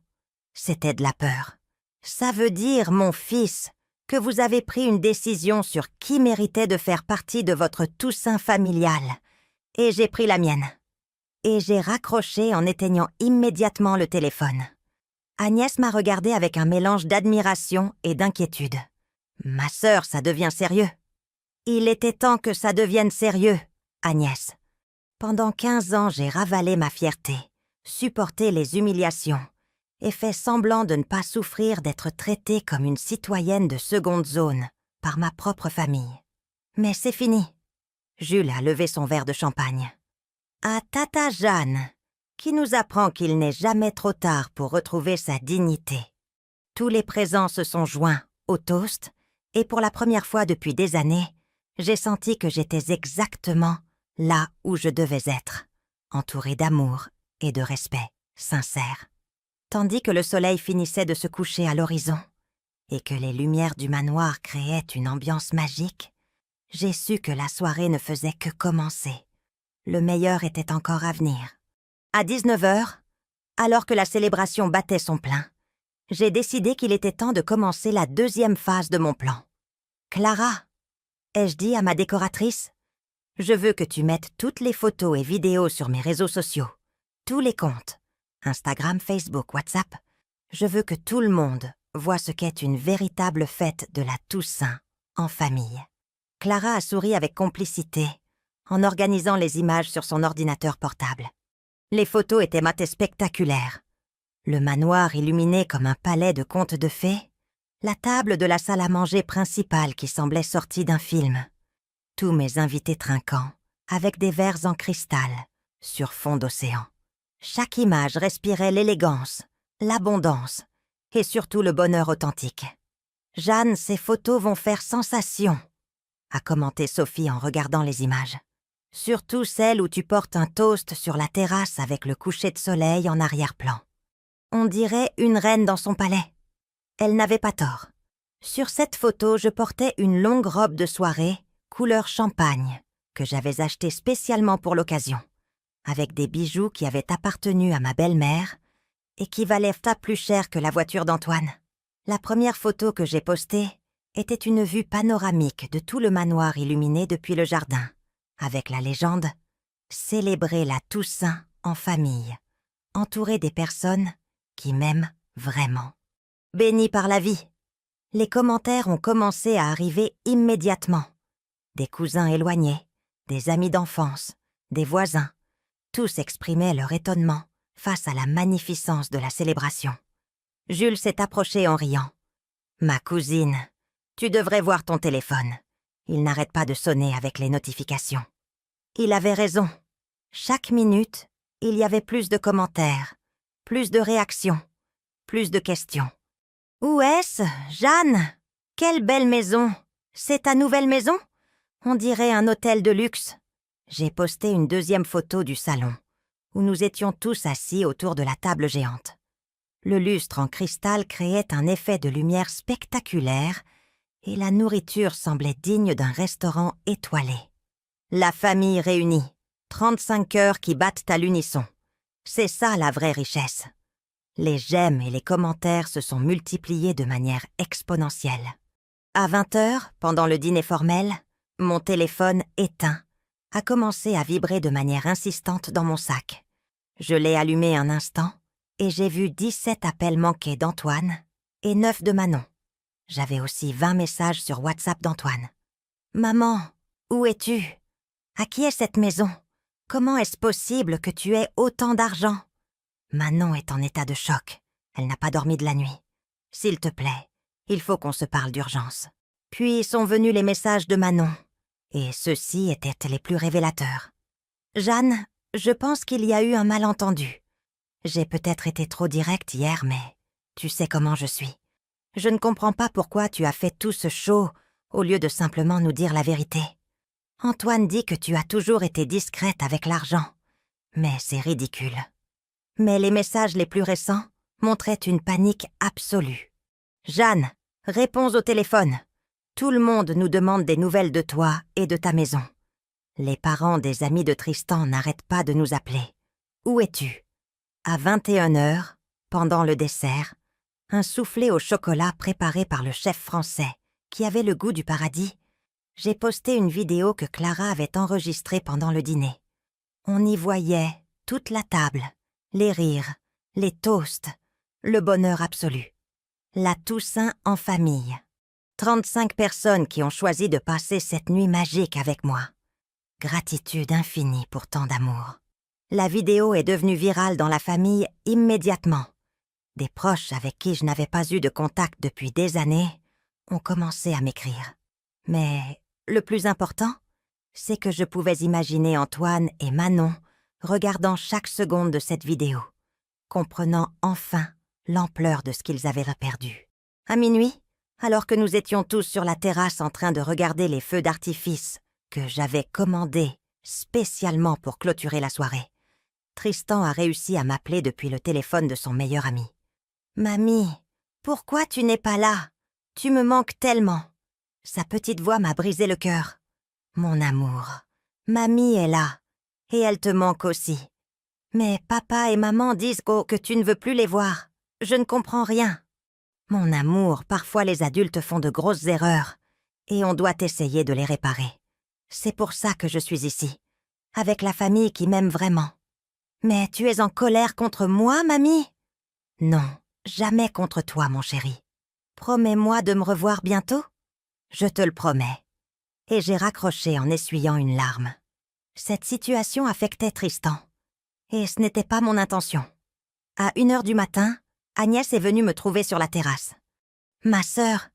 C'était de la peur. « Ça veut dire, mon fils, que vous avez pris une décision sur qui méritait de faire partie de votre Toussaint familiale. Et j'ai pris la mienne. » Et j'ai raccroché en éteignant immédiatement le téléphone. Agnès m'a regardé avec un mélange d'admiration et d'inquiétude. « Ma sœur, ça devient sérieux. »« Il était temps que ça devienne sérieux, Agnès. Pendant 15 ans, j'ai ravalé ma fierté, supporté les humiliations et fait semblant de ne pas souffrir d'être traitée comme une citoyenne de seconde zone par ma propre famille. Mais c'est fini. » Jules a levé son verre de champagne. « À Tata Jeanne, qui nous apprend qu'il n'est jamais trop tard pour retrouver sa dignité. » Tous les présents se sont joints au toast et pour la première fois depuis des années, j'ai senti que j'étais exactement là où je devais être, entourée d'amour et de respect sincère. Tandis que le soleil finissait de se coucher à l'horizon et que les lumières du manoir créaient une ambiance magique, j'ai su que la soirée ne faisait que commencer. Le meilleur était encore à venir. À 19h, alors que la célébration battait son plein, j'ai décidé qu'il était temps de commencer la deuxième phase de mon plan. « Clara, » ai-je dit à ma décoratrice, « je veux que tu mettes toutes les photos et vidéos sur mes réseaux sociaux, tous les comptes, Instagram, Facebook, WhatsApp. Je veux que tout le monde voit ce qu'est une véritable fête de la Toussaint en famille. » Clara a souri avec complicité en organisant les images sur son ordinateur portable. Les photos étaient mat et spectaculaires. Le manoir illuminé comme un palais de contes de fées, la table de la salle à manger principale qui semblait sortie d'un film, tous mes invités trinquants, avec des verres en cristal, sur fond d'océan. Chaque image respirait l'élégance, l'abondance et surtout le bonheur authentique. « Jeanne, ces photos vont faire sensation », a commenté Sophie en regardant les images. « Surtout celle où tu portes un toast sur la terrasse avec le coucher de soleil en arrière-plan. On dirait une reine dans son palais. » Elle n'avait pas tort. Sur cette photo, je portais une longue robe de soirée, couleur champagne, que j'avais achetée spécialement pour l'occasion, avec des bijoux qui avaient appartenu à ma belle-mère et qui valaient pas plus cher que la voiture d'Antoine. La première photo que j'ai postée était une vue panoramique de tout le manoir illuminé depuis le jardin, avec la légende « Célébrer la Toussaint en famille, entourée des personnes qui m'aiment vraiment. » Béni par la vie. Les commentaires ont commencé à arriver immédiatement. Des cousins éloignés, des amis d'enfance, des voisins, tous exprimaient leur étonnement face à la magnificence de la célébration. Jules s'est approché en riant. « Ma cousine, tu devrais voir ton téléphone. Il n'arrête pas de sonner avec les notifications. » Il avait raison. Chaque minute, il y avait plus de commentaires, plus de réactions, plus de questions. « Où est-ce, Jeanne? Quelle belle maison! C'est ta nouvelle maison? On dirait un hôtel de luxe. » J'ai posté une deuxième photo du salon, où nous étions tous assis autour de la table géante. Le lustre en cristal créait un effet de lumière spectaculaire et la nourriture semblait digne d'un restaurant étoilé. La famille réunie, 35 cœurs qui battent à l'unisson. C'est ça la vraie richesse. Les j'aime et les commentaires se sont multipliés de manière exponentielle. À 20h, pendant le dîner formel, mon téléphone éteint a commencé à vibrer de manière insistante dans mon sac. Je l'ai allumé un instant et j'ai vu 17 appels manqués d'Antoine et 9 de Manon. J'avais aussi 20 messages sur WhatsApp d'Antoine. « Maman, où es-tu? À qui est cette maison? Comment est-ce possible que tu aies autant d'argent? » Manon est en état de choc. Elle n'a pas dormi de la nuit. « S'il te plaît, il faut qu'on se parle d'urgence. » Puis sont venus les messages de Manon. Et ceux-ci étaient les plus révélateurs. « Jeanne, je pense qu'il y a eu un malentendu. J'ai peut-être été trop directe hier, mais tu sais comment je suis. Je ne comprends pas pourquoi tu as fait tout ce show au lieu de simplement nous dire la vérité. Antoine dit que tu as toujours été discrète avec l'argent, mais c'est ridicule. » Mais les messages les plus récents montraient une panique absolue. « Jeanne, réponds au téléphone. Tout le monde nous demande des nouvelles de toi et de ta maison. Les parents des amis de Tristan n'arrêtent pas de nous appeler. Où es-tu? » À 21h, pendant le dessert, un soufflé au chocolat préparé par le chef français, qui avait le goût du paradis, j'ai posté une vidéo que Clara avait enregistrée pendant le dîner. On y voyait toute la table, les rires, les toasts, le bonheur absolu. La Toussaint en famille. 35 personnes qui ont choisi de passer cette nuit magique avec moi. Gratitude infinie pour tant d'amour. La vidéo est devenue virale dans la famille immédiatement. Des proches avec qui je n'avais pas eu de contact depuis des années ont commencé à m'écrire. Mais le plus important, c'est que je pouvais imaginer Antoine et Manon regardant chaque seconde de cette vidéo, comprenant enfin l'ampleur de ce qu'ils avaient perdu. À minuit, alors que nous étions tous sur la terrasse en train de regarder les feux d'artifice que j'avais commandés spécialement pour clôturer la soirée, Tristan a réussi à m'appeler depuis le téléphone de son meilleur ami. « Mamie, pourquoi tu n'es pas là? Tu me manques tellement. » Sa petite voix m'a brisé le cœur. « Mon amour, mamie est là, et elle te manque aussi. Mais papa et maman disent que tu ne veux plus les voir. Je ne comprends rien. » Mon amour, parfois les adultes font de grosses erreurs, et on doit essayer de les réparer. C'est pour ça que je suis ici, avec la famille qui m'aime vraiment. « Mais tu es en colère contre moi, mamie? » « Non, jamais contre toi, mon chéri. Promets-moi de me revoir bientôt? » « Je te le promets. » Et j'ai raccroché en essuyant une larme. Cette situation affectait Tristan. Et ce n'était pas mon intention. À 1h du matin, Agnès est venue me trouver sur la terrasse. « Ma sœur,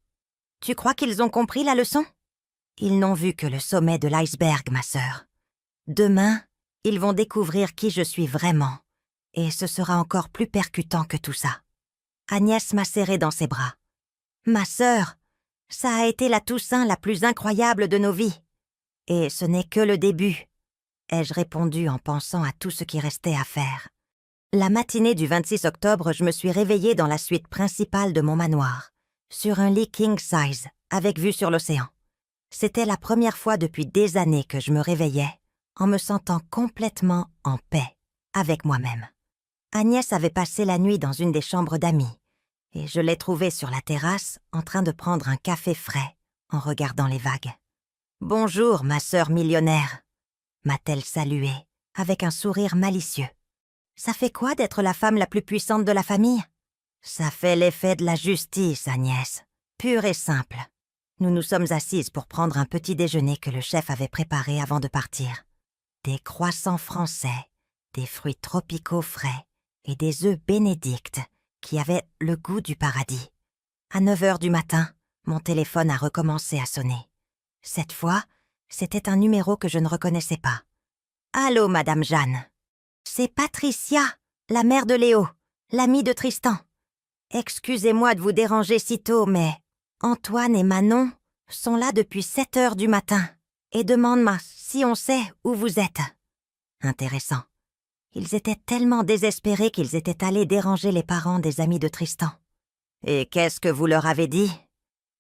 tu crois qu'ils ont compris la leçon? » « Ils n'ont vu que le sommet de l'iceberg, ma sœur. Demain, ils vont découvrir qui je suis vraiment. Et ce sera encore plus percutant que tout ça. » Agnès m'a serrée dans ses bras. « Ma sœur, ça a été la Toussaint la plus incroyable de nos vies. Et ce n'est que le début, » ai-je répondu en pensant à tout ce qui restait à faire. La matinée du 26 octobre, je me suis réveillée dans la suite principale de mon manoir, sur un lit king size, avec vue sur l'océan. C'était la première fois depuis des années que je me réveillais, en me sentant complètement en paix avec moi-même. Agnès avait passé la nuit dans une des chambres d'amis, et je l'ai trouvée sur la terrasse en train de prendre un café frais en regardant les vagues. « Bonjour, ma sœur millionnaire », m'a-t-elle saluée avec un sourire malicieux. « Ça fait quoi d'être la femme la plus puissante de la famille? » « Ça fait l'effet de la justice, Agnès, pure et simple. » Nous nous sommes assises pour prendre un petit déjeuner que le chef avait préparé avant de partir. Des croissants français, des fruits tropicaux frais et des œufs bénédicts qui avaient le goût du paradis. À 9h du matin, mon téléphone a recommencé à sonner. Cette fois, c'était un numéro que je ne reconnaissais pas. « Allô, Madame Jeanne. C'est Patricia, la mère de Léo, l'amie de Tristan. Excusez-moi de vous déranger si tôt, mais Antoine et Manon sont là depuis 7 heures du matin et demandent si on sait où vous êtes. » Intéressant. Ils étaient tellement désespérés qu'ils étaient allés déranger les parents des amis de Tristan. « Et qu'est-ce que vous leur avez dit ?»«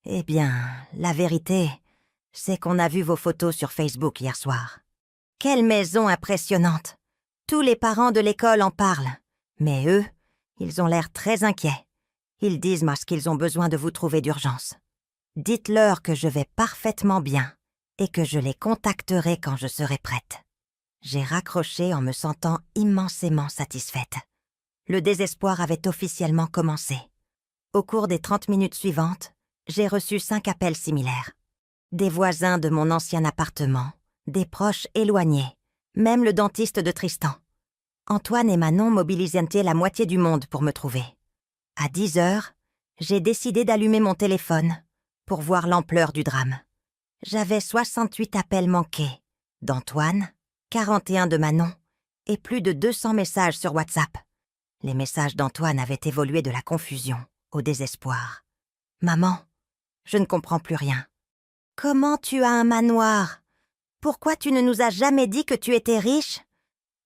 Eh bien, la vérité, c'est qu'on a vu vos photos sur Facebook hier soir. Quelle maison impressionnante! Tous les parents de l'école en parlent. Mais eux, ils ont l'air très inquiets. Ils disent qu'ils ont besoin de vous trouver d'urgence. Dites-leur que je vais parfaitement bien et que je les contacterai quand je serai prête. » J'ai raccroché en me sentant immensément satisfaite. Le désespoir avait officiellement commencé. Au cours des 30 minutes suivantes, j'ai reçu 5 appels similaires. Des voisins de mon ancien appartement, des proches éloignés, même le dentiste de Tristan. Antoine et Manon mobilisaient la moitié du monde pour me trouver. À 10 heures, j'ai décidé d'allumer mon téléphone pour voir l'ampleur du drame. J'avais 68 appels manqués, d'Antoine, 41 de Manon et plus de 200 messages sur WhatsApp. Les messages d'Antoine avaient évolué de la confusion au désespoir. « Maman, je ne comprends plus rien. Comment tu as un manoir? Pourquoi tu ne nous as jamais dit que tu étais riche? »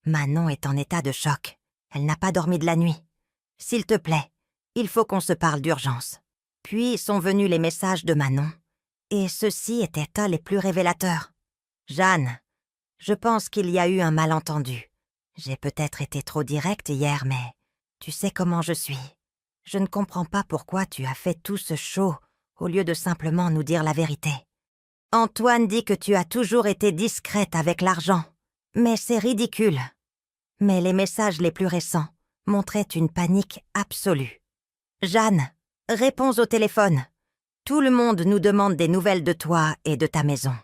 Manon est en état de choc. Elle n'a pas dormi de la nuit. « S'il te plaît, il faut qu'on se parle d'urgence. » Puis sont venus les messages de Manon. Et ceux-ci étaient les plus révélateurs. « Jeanne, je pense qu'il y a eu un malentendu. J'ai peut-être été trop directe hier, mais tu sais comment je suis. Je ne comprends pas pourquoi tu as fait tout ce show au lieu de simplement nous dire la vérité. Antoine dit que tu as toujours été discrète avec l'argent, mais c'est ridicule. » Mais les messages les plus récents montraient une panique absolue. « Jeanne, réponds au téléphone. Tout le monde nous demande des nouvelles de toi et de ta maison.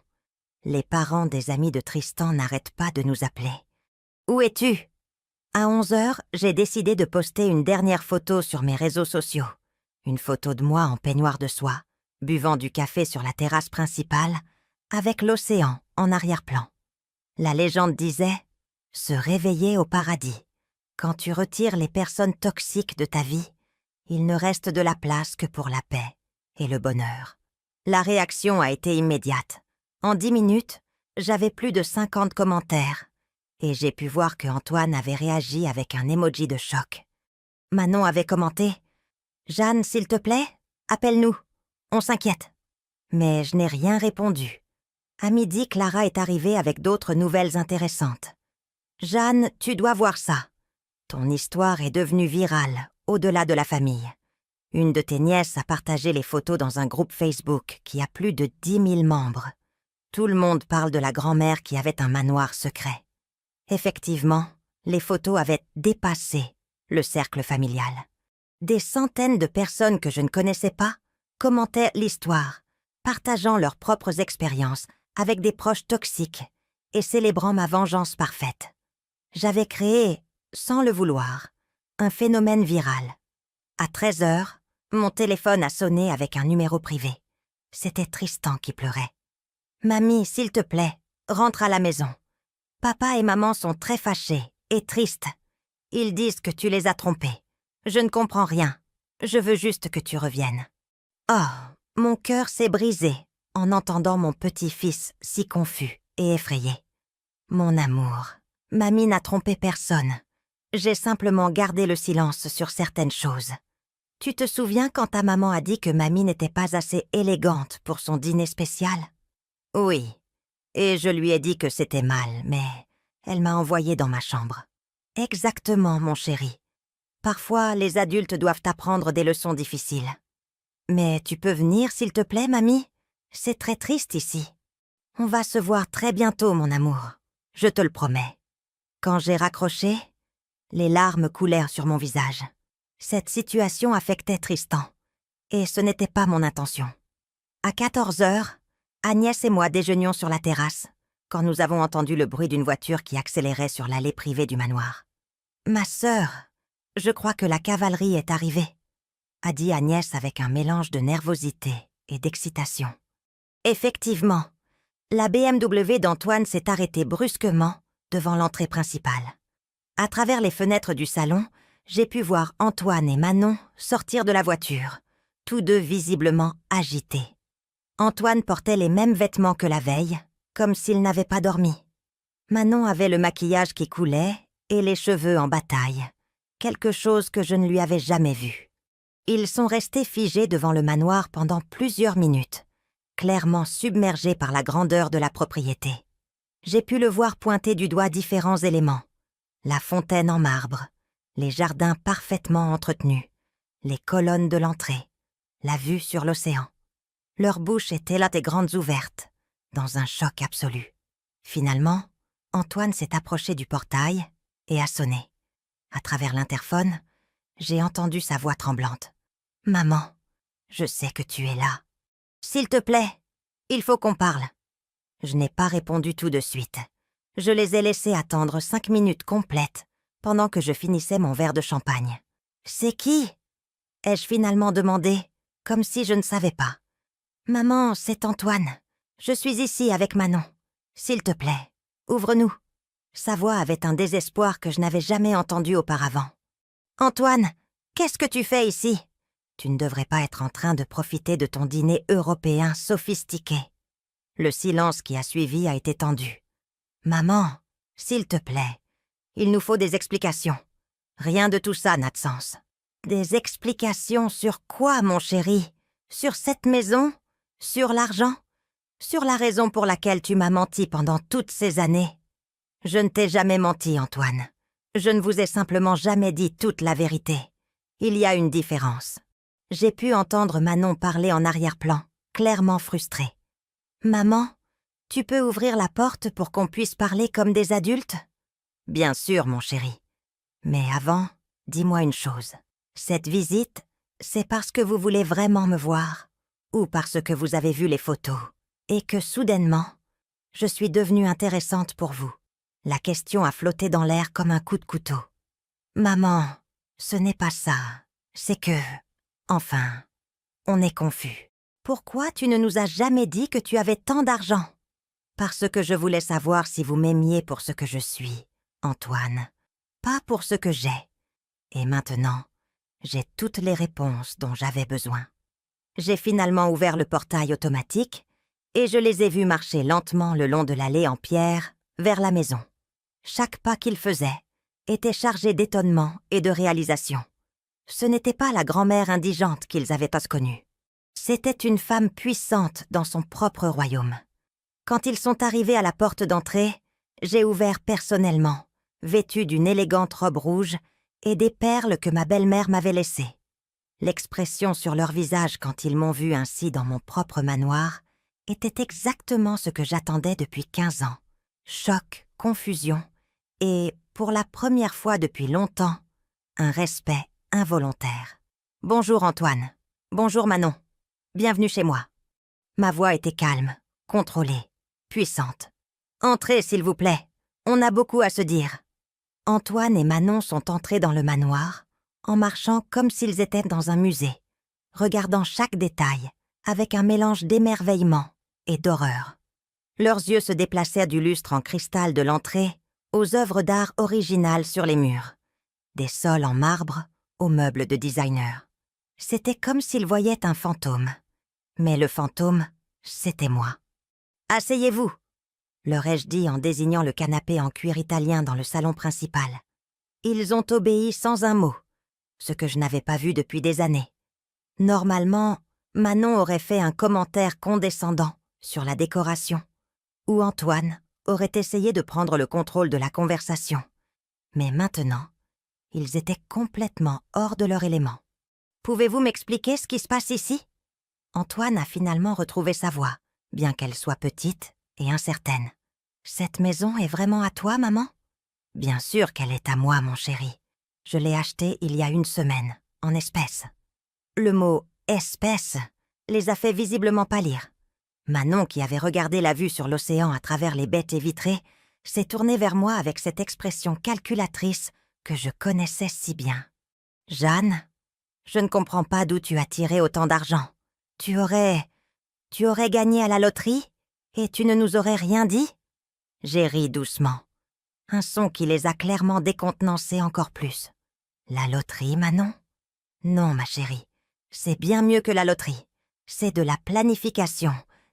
Les parents des amis de Tristan n'arrêtent pas de nous appeler. Où es-tu? » À 11 heures, j'ai décidé de poster une dernière photo sur mes réseaux sociaux. Une photo de moi en peignoir de soie, buvant du café sur la terrasse principale, avec l'océan en arrière-plan. La légende disait « Se réveiller au paradis. Quand tu retires les personnes toxiques de ta vie, il ne reste de la place que pour la paix et le bonheur. » La réaction a été immédiate. En 10 minutes, j'avais plus de 50 commentaires et j'ai pu voir que Antoine avait réagi avec un emoji de choc. Manon avait commenté « Jeanne, s'il te plaît, appelle-nous, on s'inquiète. » Mais je n'ai rien répondu. À midi, Clara est arrivée avec d'autres nouvelles intéressantes. « Jeanne, tu dois voir ça. Ton histoire est devenue virale, au-delà de la famille. Une de tes nièces a partagé les photos dans un groupe Facebook qui a plus de 10 000 membres. Tout le monde parle de la grand-mère qui avait un manoir secret. » Effectivement, les photos avaient dépassé le cercle familial. Des centaines de personnes que je ne connaissais pas commentaient l'histoire, partageant leurs propres expériences avec des proches toxiques et célébrant ma vengeance parfaite. J'avais créé, sans le vouloir, un phénomène viral. À 13 heures, mon téléphone a sonné avec un numéro privé. C'était Tristan qui pleurait. « Mamie, s'il te plaît, rentre à la maison. Papa et maman sont très fâchés et tristes. Ils disent que tu les as trompés. Je ne comprends rien. Je veux juste que tu reviennes. » Oh, mon cœur s'est brisé en entendant mon petit-fils si confus et effrayé. Mon amour, mamie n'a trompé personne. J'ai simplement gardé le silence sur certaines choses. Tu te souviens quand ta maman a dit que mamie n'était pas assez élégante pour son dîner spécial? Oui. Et je lui ai dit que c'était mal, mais elle m'a envoyée dans ma chambre. Exactement, mon chéri. Parfois, les adultes doivent apprendre des leçons difficiles. Mais tu peux venir, s'il te plaît, mamie? C'est très triste ici. On va se voir très bientôt, mon amour. Je te le promets. Quand j'ai raccroché, les larmes coulèrent sur mon visage. Cette situation affectait Tristan, et ce n'était pas mon intention. À 14 heures, Agnès et moi déjeunions sur la terrasse, quand nous avons entendu le bruit d'une voiture qui accélérait sur l'allée privée du manoir. « Ma sœur, je crois que la cavalerie est arrivée, » a dit Agnès avec un mélange de nervosité et d'excitation. Effectivement, la BMW d'Antoine s'est arrêtée brusquement devant l'entrée principale. À travers les fenêtres du salon, j'ai pu voir Antoine et Manon sortir de la voiture, tous deux visiblement agités. Antoine portait les mêmes vêtements que la veille, comme s'il n'avait pas dormi. Manon avait le maquillage qui coulait et les cheveux en bataille, quelque chose que je ne lui avais jamais vu. Ils sont restés figés devant le manoir pendant plusieurs minutes, clairement submergés par la grandeur de la propriété. J'ai pu le voir pointer du doigt différents éléments. La fontaine en marbre, les jardins parfaitement entretenus, les colonnes de l'entrée, la vue sur l'océan. Leurs bouches étaient là des grandes ouvertes, dans un choc absolu. Finalement, Antoine s'est approché du portail et a sonné. À travers l'interphone, j'ai entendu sa voix tremblante. « Maman, je sais que tu es là. S'il te plaît, il faut qu'on parle. » Je n'ai pas répondu tout de suite. Je les ai laissés attendre 5 minutes complètes pendant que je finissais mon verre de champagne. « C'est qui ?» ai-je finalement demandé, comme si je ne savais pas. « Maman, c'est Antoine. Je suis ici avec Manon. S'il te plaît, ouvre-nous. » Sa voix avait un désespoir que je n'avais jamais entendu auparavant. « Antoine, qu'est-ce que tu fais ici ? Tu ne devrais pas être en train de profiter de ton dîner européen sophistiqué. » Le silence qui a suivi a été tendu. « Maman, s'il te plaît, il nous faut des explications. Rien de tout ça n'a de sens. » « Des explications sur quoi, mon chéri ? Sur cette maison ? Sur l'argent ? Sur la raison pour laquelle tu m'as menti pendant toutes ces années ? Je ne t'ai jamais menti, Antoine. Je ne vous ai simplement jamais dit toute la vérité. Il y a une différence. » J'ai pu entendre Manon parler en arrière-plan, clairement frustrée. « Maman, tu peux ouvrir la porte pour qu'on puisse parler comme des adultes ? » « Bien sûr, mon chéri. Mais avant, dis-moi une chose. Cette visite, c'est parce que vous voulez vraiment me voir, ou parce que vous avez vu les photos, et que soudainement, je suis devenue intéressante pour vous. » La question a flotté dans l'air comme un coup de couteau. « Maman, ce n'est pas ça. C'est que... Enfin, on est confus. Pourquoi tu ne nous as jamais dit que tu avais tant d'argent ? » « Parce que je voulais savoir si vous m'aimiez pour ce que je suis, Antoine, pas pour ce que j'ai. Et maintenant, j'ai toutes les réponses dont j'avais besoin. » J'ai finalement ouvert le portail automatique et je les ai vus marcher lentement le long de l'allée en pierre vers la maison. Chaque pas qu'ils faisaient était chargé d'étonnement et de réalisation. Ce n'était pas la grand-mère indigente qu'ils avaient tous connue. C'était une femme puissante dans son propre royaume. Quand ils sont arrivés à la porte d'entrée, j'ai ouvert personnellement, vêtue d'une élégante robe rouge et des perles que ma belle-mère m'avait laissées. L'expression sur leur visage quand ils m'ont vue ainsi dans mon propre manoir était exactement ce que j'attendais depuis 15 ans. Choc, confusion et, pour la première fois depuis longtemps, un respect involontaire. « Bonjour Antoine. Bonjour Manon. Bienvenue chez moi. » Ma voix était calme, contrôlée, puissante. « Entrez, s'il vous plaît. On a beaucoup à se dire. » Antoine et Manon sont entrés dans le manoir, en marchant comme s'ils étaient dans un musée, regardant chaque détail avec un mélange d'émerveillement et d'horreur. Leurs yeux se déplacèrent du lustre en cristal de l'entrée aux œuvres d'art originales sur les murs, des sols en marbre aux meubles de designer. C'était comme s'ils voyaient un fantôme. Mais le fantôme, c'était moi. « Asseyez-vous !» leur ai-je dit en désignant le canapé en cuir italien dans le salon principal. Ils ont obéi sans un mot, ce que je n'avais pas vu depuis des années. Normalement, Manon aurait fait un commentaire condescendant sur la décoration, ou Antoine aurait essayé de prendre le contrôle de la conversation. Mais maintenant, ils étaient complètement hors de leur élément. « Pouvez-vous m'expliquer ce qui se passe ici ?» Antoine a finalement retrouvé sa voix, bien qu'elle soit petite et incertaine. « Cette maison est vraiment à toi, maman ? » « Bien sûr qu'elle est à moi, mon chéri. Je l'ai achetée il y a 1 semaine, en espèces. » Le mot « espèces » les a fait visiblement pâlir. Manon, qui avait regardé la vue sur l'océan à travers les baies vitrées, s'est tournée vers moi avec cette expression calculatrice que je connaissais si bien. « Jeanne, je ne comprends pas d'où tu as tiré autant d'argent. Tu aurais gagné à la loterie et tu ne nous aurais rien dit ?» J'ai ri doucement. Un son qui les a clairement décontenancés encore plus. « La loterie, Manon ? Non, ma chérie, c'est bien mieux que la loterie. C'est de la planification,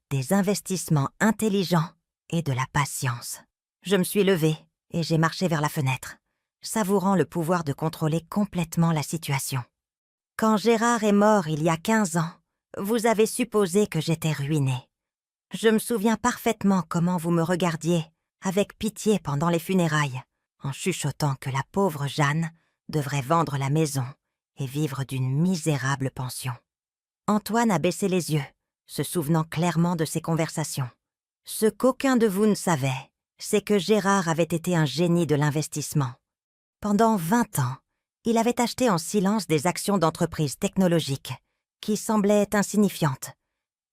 des investissements intelligents et de la patience. Je me suis levée et j'ai marché vers la fenêtre, savourant le pouvoir de contrôler complètement la situation. Quand Gérard est mort il y a 15 ans, vous avez supposé que j'étais ruinée. Je me souviens parfaitement comment vous me regardiez avec pitié pendant les funérailles, en chuchotant que la pauvre Jeanne devrait vendre la maison et vivre d'une misérable pension. Antoine a baissé les yeux, se souvenant clairement de ces conversations. Ce qu'aucun de vous ne savait, c'est que Gérard avait été un génie de l'investissement. Pendant 20 ans, il avait acheté en silence des actions d'entreprises technologiques qui semblaient insignifiantes,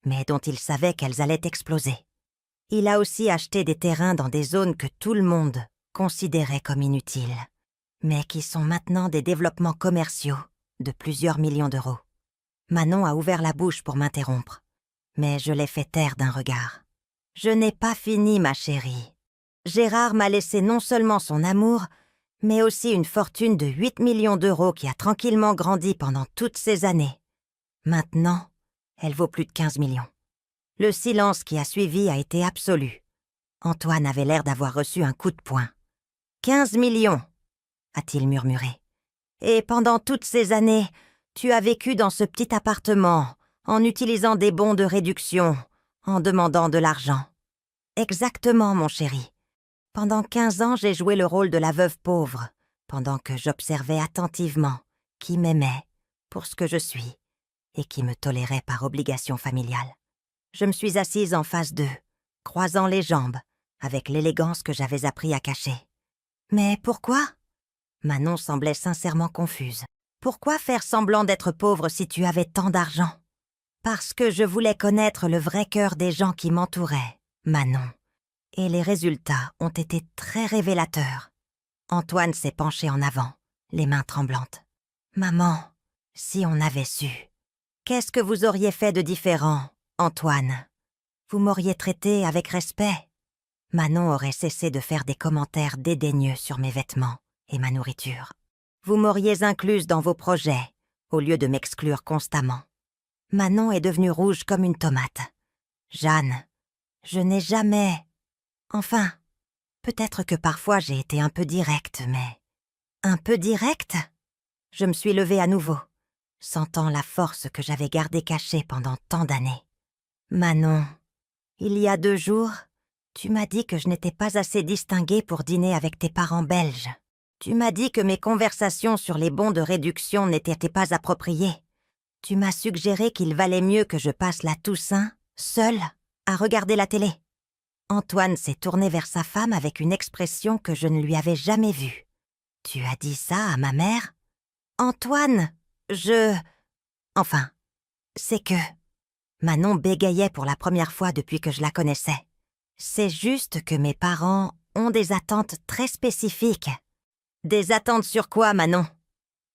mais dont il savait qu'elles allaient exploser. Il a aussi acheté des terrains dans des zones que tout le monde considérait comme inutiles, mais qui sont maintenant des développements commerciaux de plusieurs millions d'euros. Manon a ouvert la bouche pour m'interrompre, mais je l'ai fait taire d'un regard. Je n'ai pas fini, ma chérie. Gérard m'a laissé non seulement son amour, mais aussi une fortune de 8 millions d'euros qui a tranquillement grandi pendant toutes ces années. Maintenant, elle vaut plus de 15 millions. Le silence qui a suivi a été absolu. Antoine avait l'air d'avoir reçu un coup de poing. 15 millions, a-t-il murmuré. Et pendant toutes ces années, tu as vécu dans ce petit appartement, en utilisant des bons de réduction, en demandant de l'argent. Exactement, mon chéri. Pendant 15 ans, j'ai joué le rôle de la veuve pauvre, pendant que j'observais attentivement qui m'aimait pour ce que je suis et qui me tolérait par obligation familiale. Je me suis assise en face d'eux, croisant les jambes, avec l'élégance que j'avais appris à cacher. Mais pourquoi ? Manon semblait sincèrement confuse. Pourquoi faire semblant d'être pauvre si tu avais tant d'argent ? Parce que je voulais connaître le vrai cœur des gens qui m'entouraient, Manon. Et les résultats ont été très révélateurs. Antoine s'est penché en avant, les mains tremblantes. « Maman, si on avait su. Qu'est-ce que vous auriez fait de différent, Antoine ? Vous m'auriez traité avec respect. » Manon aurait cessé de faire des commentaires dédaigneux sur mes vêtements et ma nourriture. Vous m'auriez incluse dans vos projets, au lieu de m'exclure constamment. Manon est devenue rouge comme une tomate. Jeanne, je n'ai jamais... Enfin, peut-être que parfois j'ai été un peu directe, mais... Un peu directe ? Je me suis levée à nouveau, sentant la force que j'avais gardée cachée pendant tant d'années. Manon, il y a 2 jours, tu m'as dit que je n'étais pas assez distinguée pour dîner avec tes parents belges. Tu m'as dit que mes conversations sur les bons de réduction n'étaient pas appropriées. Tu m'as suggéré qu'il valait mieux que je passe la Toussaint, seule, à regarder la télé. Antoine s'est tourné vers sa femme avec une expression que je ne lui avais jamais vue. « Tu as dit ça à ma mère ? » ?»« Antoine, Enfin, c'est que... » Manon bégayait pour la première fois depuis que je la connaissais. « C'est juste que mes parents ont des attentes très spécifiques. » « Des attentes sur quoi, Manon ?»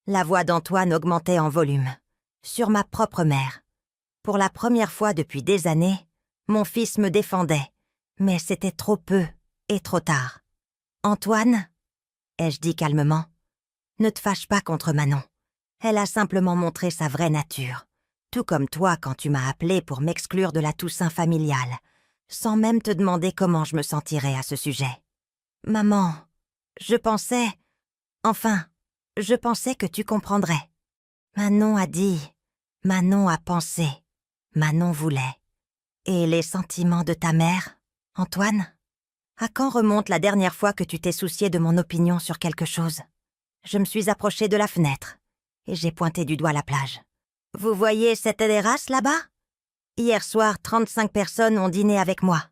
La voix d'Antoine augmentait en volume. « Sur ma propre mère. Pour la première fois depuis des années, mon fils me défendait, mais c'était trop peu et trop tard. « Antoine, ai-je dit calmement, ne te fâche pas contre Manon. Elle a simplement montré sa vraie nature, tout comme toi quand tu m'as appelé pour m'exclure de la Toussaint familiale, sans même te demander comment je me sentirais à ce sujet. Maman, je pensais que tu comprendrais. Manon a dit, Manon a pensé, Manon voulait. Et les sentiments de ta mère, Antoine ? À quand remonte la dernière fois que tu t'es soucié de mon opinion sur quelque chose ? Je me suis approchée de la fenêtre et j'ai pointé du doigt la plage. Vous voyez cette terrasse là-bas ? Hier soir, 35 personnes ont dîné avec moi.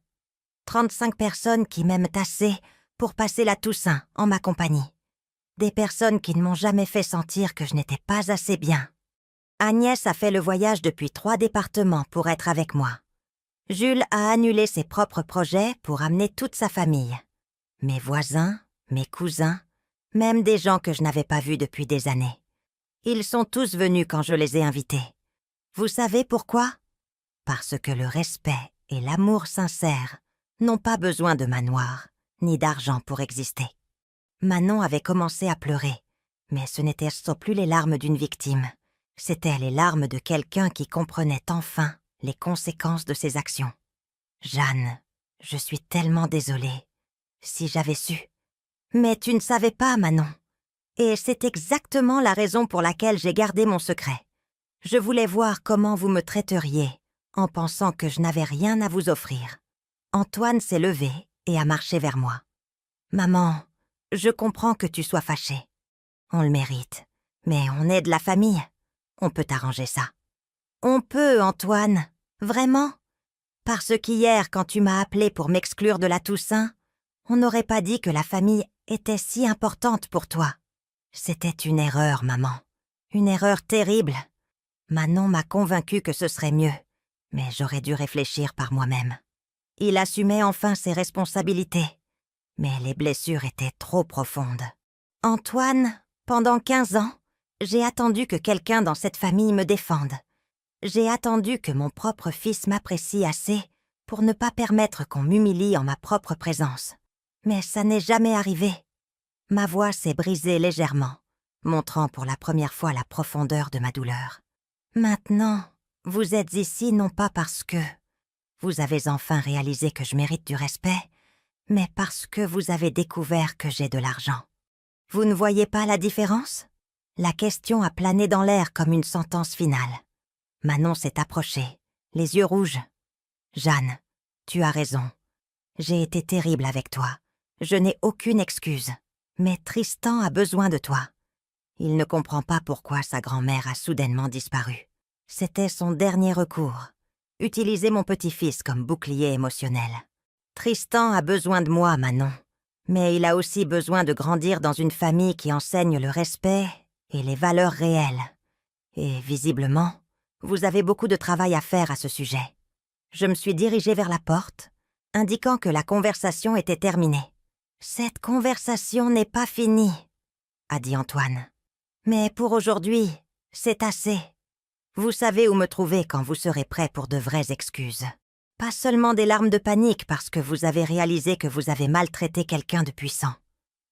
35 personnes qui m'aiment assez pour passer la Toussaint en ma compagnie. Des personnes qui ne m'ont jamais fait sentir que je n'étais pas assez bien. Agnès a fait le voyage depuis 3 départements pour être avec moi. Jules a annulé ses propres projets pour amener toute sa famille. Mes voisins, mes cousins, même des gens que je n'avais pas vus depuis des années. Ils sont tous venus quand je les ai invités. Vous savez pourquoi ? Parce que le respect et l'amour sincère n'ont pas besoin de manoir, ni d'argent pour exister. Manon avait commencé à pleurer, mais ce n'étaient plus les larmes d'une victime. C'étaient les larmes de quelqu'un qui comprenait enfin les conséquences de ses actions. Jeanne, je suis tellement désolée. Si j'avais su. Mais tu ne savais pas, Manon. Et c'est exactement la raison pour laquelle j'ai gardé mon secret. Je voulais voir comment vous me traiteriez, en pensant que je n'avais rien à vous offrir. Antoine s'est levé et a marché vers moi. Maman, je comprends que tu sois fâchée. On le mérite. Mais on est de la famille. On peut arranger ça. On peut, Antoine. Vraiment. Parce qu'hier, quand tu m'as appelé pour m'exclure de la Toussaint, on n'aurait pas dit que la famille était si importante pour toi. C'était une erreur, maman. Une erreur terrible. Manon m'a convaincue que ce serait mieux, mais j'aurais dû réfléchir par moi-même. Il assumait enfin ses responsabilités, mais les blessures étaient trop profondes. Antoine, pendant 15 ans, j'ai attendu que quelqu'un dans cette famille me défende. J'ai attendu que mon propre fils m'apprécie assez pour ne pas permettre qu'on m'humilie en ma propre présence. Mais ça n'est jamais arrivé. Ma voix s'est brisée légèrement, montrant pour la première fois la profondeur de ma douleur. Maintenant, vous êtes ici non pas parce que vous avez enfin réalisé que je mérite du respect, mais parce que vous avez découvert que j'ai de l'argent. Vous ne voyez pas la différence? La question a plané dans l'air comme une sentence finale. Manon s'est approchée, les yeux rouges. « Jeanne, tu as raison. J'ai été terrible avec toi. Je n'ai aucune excuse. Mais Tristan a besoin de toi. Il ne comprend pas pourquoi sa grand-mère a soudainement disparu. C'était son dernier recours. Utiliser mon petit-fils comme bouclier émotionnel. Tristan a besoin de moi, Manon. Mais il a aussi besoin de grandir dans une famille qui enseigne le respect et les valeurs réelles. Et visiblement, vous avez beaucoup de travail à faire à ce sujet. » Je me suis dirigée vers la porte, indiquant que la conversation était terminée. « Cette conversation n'est pas finie, » a dit Antoine. « Mais pour aujourd'hui, c'est assez. Vous savez où me trouver quand vous serez prêt pour de vraies excuses. Pas seulement des larmes de panique parce que vous avez réalisé que vous avez maltraité quelqu'un de puissant.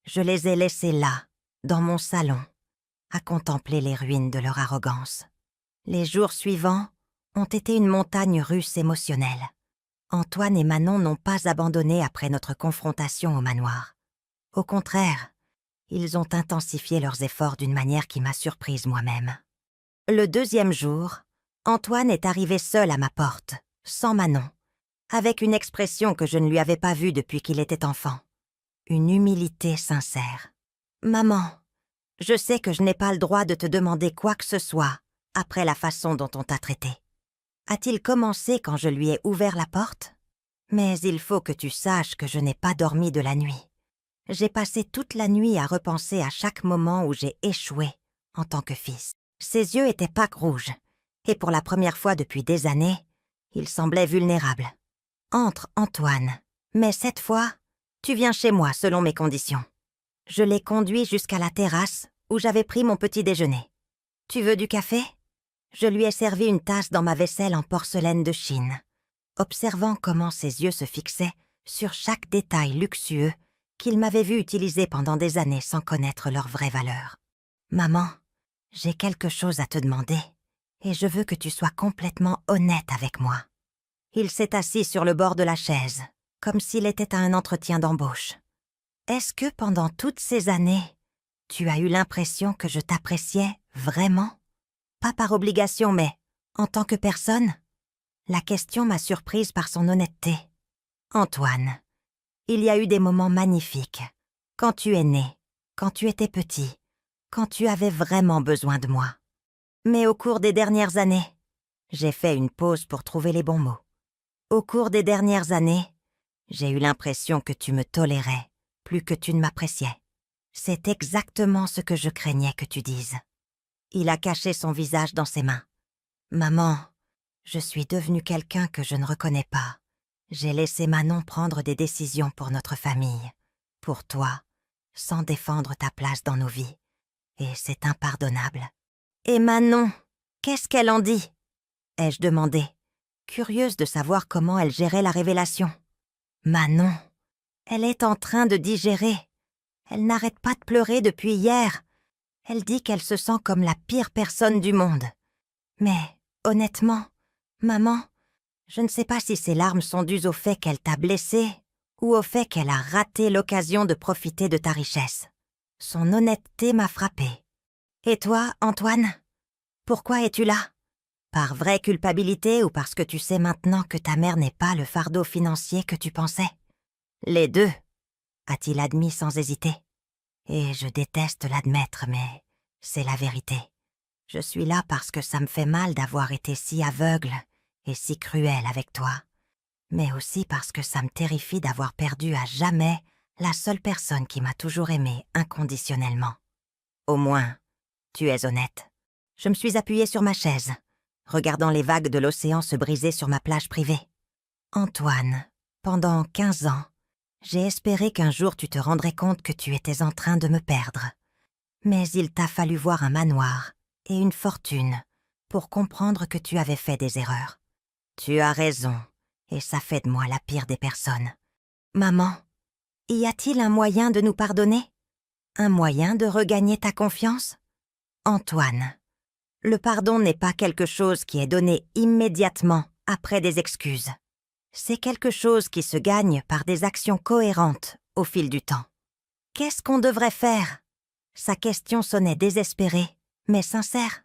Je les ai laissés là, dans mon salon, à contempler les ruines de leur arrogance. Les jours suivants ont été une montagne russe émotionnelle. Antoine et Manon n'ont pas abandonné après notre confrontation au manoir. Au contraire, ils ont intensifié leurs efforts d'une manière qui m'a surprise moi-même. Le deuxième jour, Antoine est arrivé seul à ma porte, sans Manon, avec une expression que je ne lui avais pas vue depuis qu'il était enfant. Une humilité sincère. « Maman, je sais que je n'ai pas le droit de te demander quoi que ce soit après la façon dont on t'a traité. » A-t-il commencé quand je lui ai ouvert la porte? Mais il faut que tu saches que je n'ai pas dormi de la nuit. J'ai passé toute la nuit à repenser à chaque moment où j'ai échoué en tant que fils. Ses yeux étaient pâques rouges, et pour la première fois depuis des années, il semblait vulnérable. « Entre, Antoine, mais cette fois, tu viens chez moi selon mes conditions. » Je l'ai conduit jusqu'à la terrasse où j'avais pris mon petit déjeuner. « Tu veux du café ?» Je lui ai servi une tasse dans ma vaisselle en porcelaine de Chine, observant comment ses yeux se fixaient sur chaque détail luxueux qu'il m'avait vu utiliser pendant des années sans connaître leur vraie valeur. « Maman, j'ai quelque chose à te demander, et je veux que tu sois complètement honnête avec moi. » Il s'est assis sur le bord de la chaise, comme s'il était à un entretien d'embauche. « Est-ce que pendant toutes ces années, tu as eu l'impression que je t'appréciais vraiment ? Pas par obligation, mais en tant que personne ?» La question m'a surprise par son honnêteté. « Antoine, il y a eu des moments magnifiques. Quand tu es né, quand tu étais petit, quand tu avais vraiment besoin de moi. Mais au cours des dernières années, j'ai fait une pause pour trouver les bons mots. Au cours des dernières années, j'ai eu l'impression que tu me tolérais plus que tu ne m'appréciais. C'est exactement ce que je craignais que tu dises. » Il a caché son visage dans ses mains. « Maman, je suis devenu quelqu'un que je ne reconnais pas. J'ai laissé Manon prendre des décisions pour notre famille, pour toi, sans défendre ta place dans nos vies. Et c'est impardonnable. »« Et Manon, qu'est-ce qu'elle en dit ?» ai-je demandé, curieuse de savoir comment elle gérait la révélation. « Manon, elle est en train de digérer. Elle n'arrête pas de pleurer depuis hier. Elle dit qu'elle se sent comme la pire personne du monde. Mais, honnêtement, maman, Je ne sais pas si ces larmes sont dues au fait qu'elle t'a blessé ou au fait qu'elle a raté l'occasion de profiter de ta richesse. Son honnêteté m'a frappée. Et toi, Antoine? Pourquoi es-tu là? Par vraie culpabilité ou parce que tu sais maintenant que ta mère n'est pas le fardeau financier que tu pensais? Les deux, a-t-il admis sans hésiter. Et je déteste l'admettre, mais c'est la vérité. Je suis là parce que ça me fait mal d'avoir été si aveugle et si cruel avec toi, mais aussi parce que ça me terrifie d'avoir perdu à jamais la seule personne qui m'a toujours aimé inconditionnellement. Au moins, tu es honnête. Je me suis appuyée sur ma chaise, regardant les vagues de l'océan se briser sur ma plage privée. Antoine, pendant 15 ans, j'ai espéré qu'un jour tu te rendrais compte que tu étais en train de me perdre. Mais il t'a fallu voir un manoir et une fortune pour comprendre que tu avais fait des erreurs. Tu as raison, et ça fait de moi la pire des personnes. Maman, y a-t-il un moyen de nous pardonner? Un moyen de regagner ta confiance? Antoine, le pardon n'est pas quelque chose qui est donné immédiatement après des excuses. C'est quelque chose qui se gagne par des actions cohérentes au fil du temps. Qu'est-ce qu'on devrait faire? Sa question sonnait désespérée, mais sincère.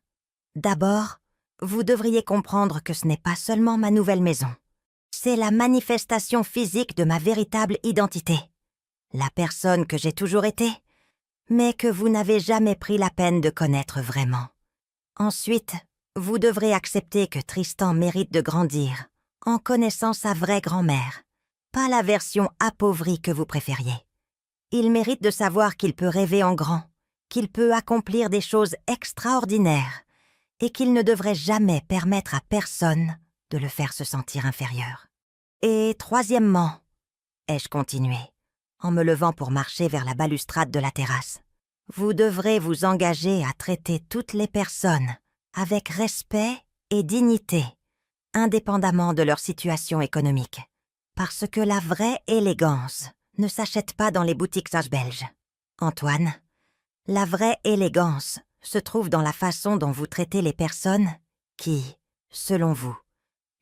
D'abord, vous devriez comprendre que ce n'est pas seulement ma nouvelle maison. C'est la manifestation physique de ma véritable identité. La personne que j'ai toujours été, mais que vous n'avez jamais pris la peine de connaître vraiment. Ensuite, vous devrez accepter que Tristan mérite de grandir en connaissant sa vraie grand-mère, pas la version appauvrie que vous préfériez. Il mérite de savoir qu'il peut rêver en grand, qu'il peut accomplir des choses extraordinaires et qu'il ne devrait jamais permettre à personne de le faire se sentir inférieur. Et troisièmement, ai-je continué, en me levant pour marcher vers la balustrade de la terrasse, vous devrez vous engager à traiter toutes les personnes avec respect et dignité, indépendamment de leur situation économique, parce que la vraie élégance ne s'achète pas dans les boutiques belges. Antoine, la vraie élégance se trouve dans la façon dont vous traitez les personnes qui, selon vous,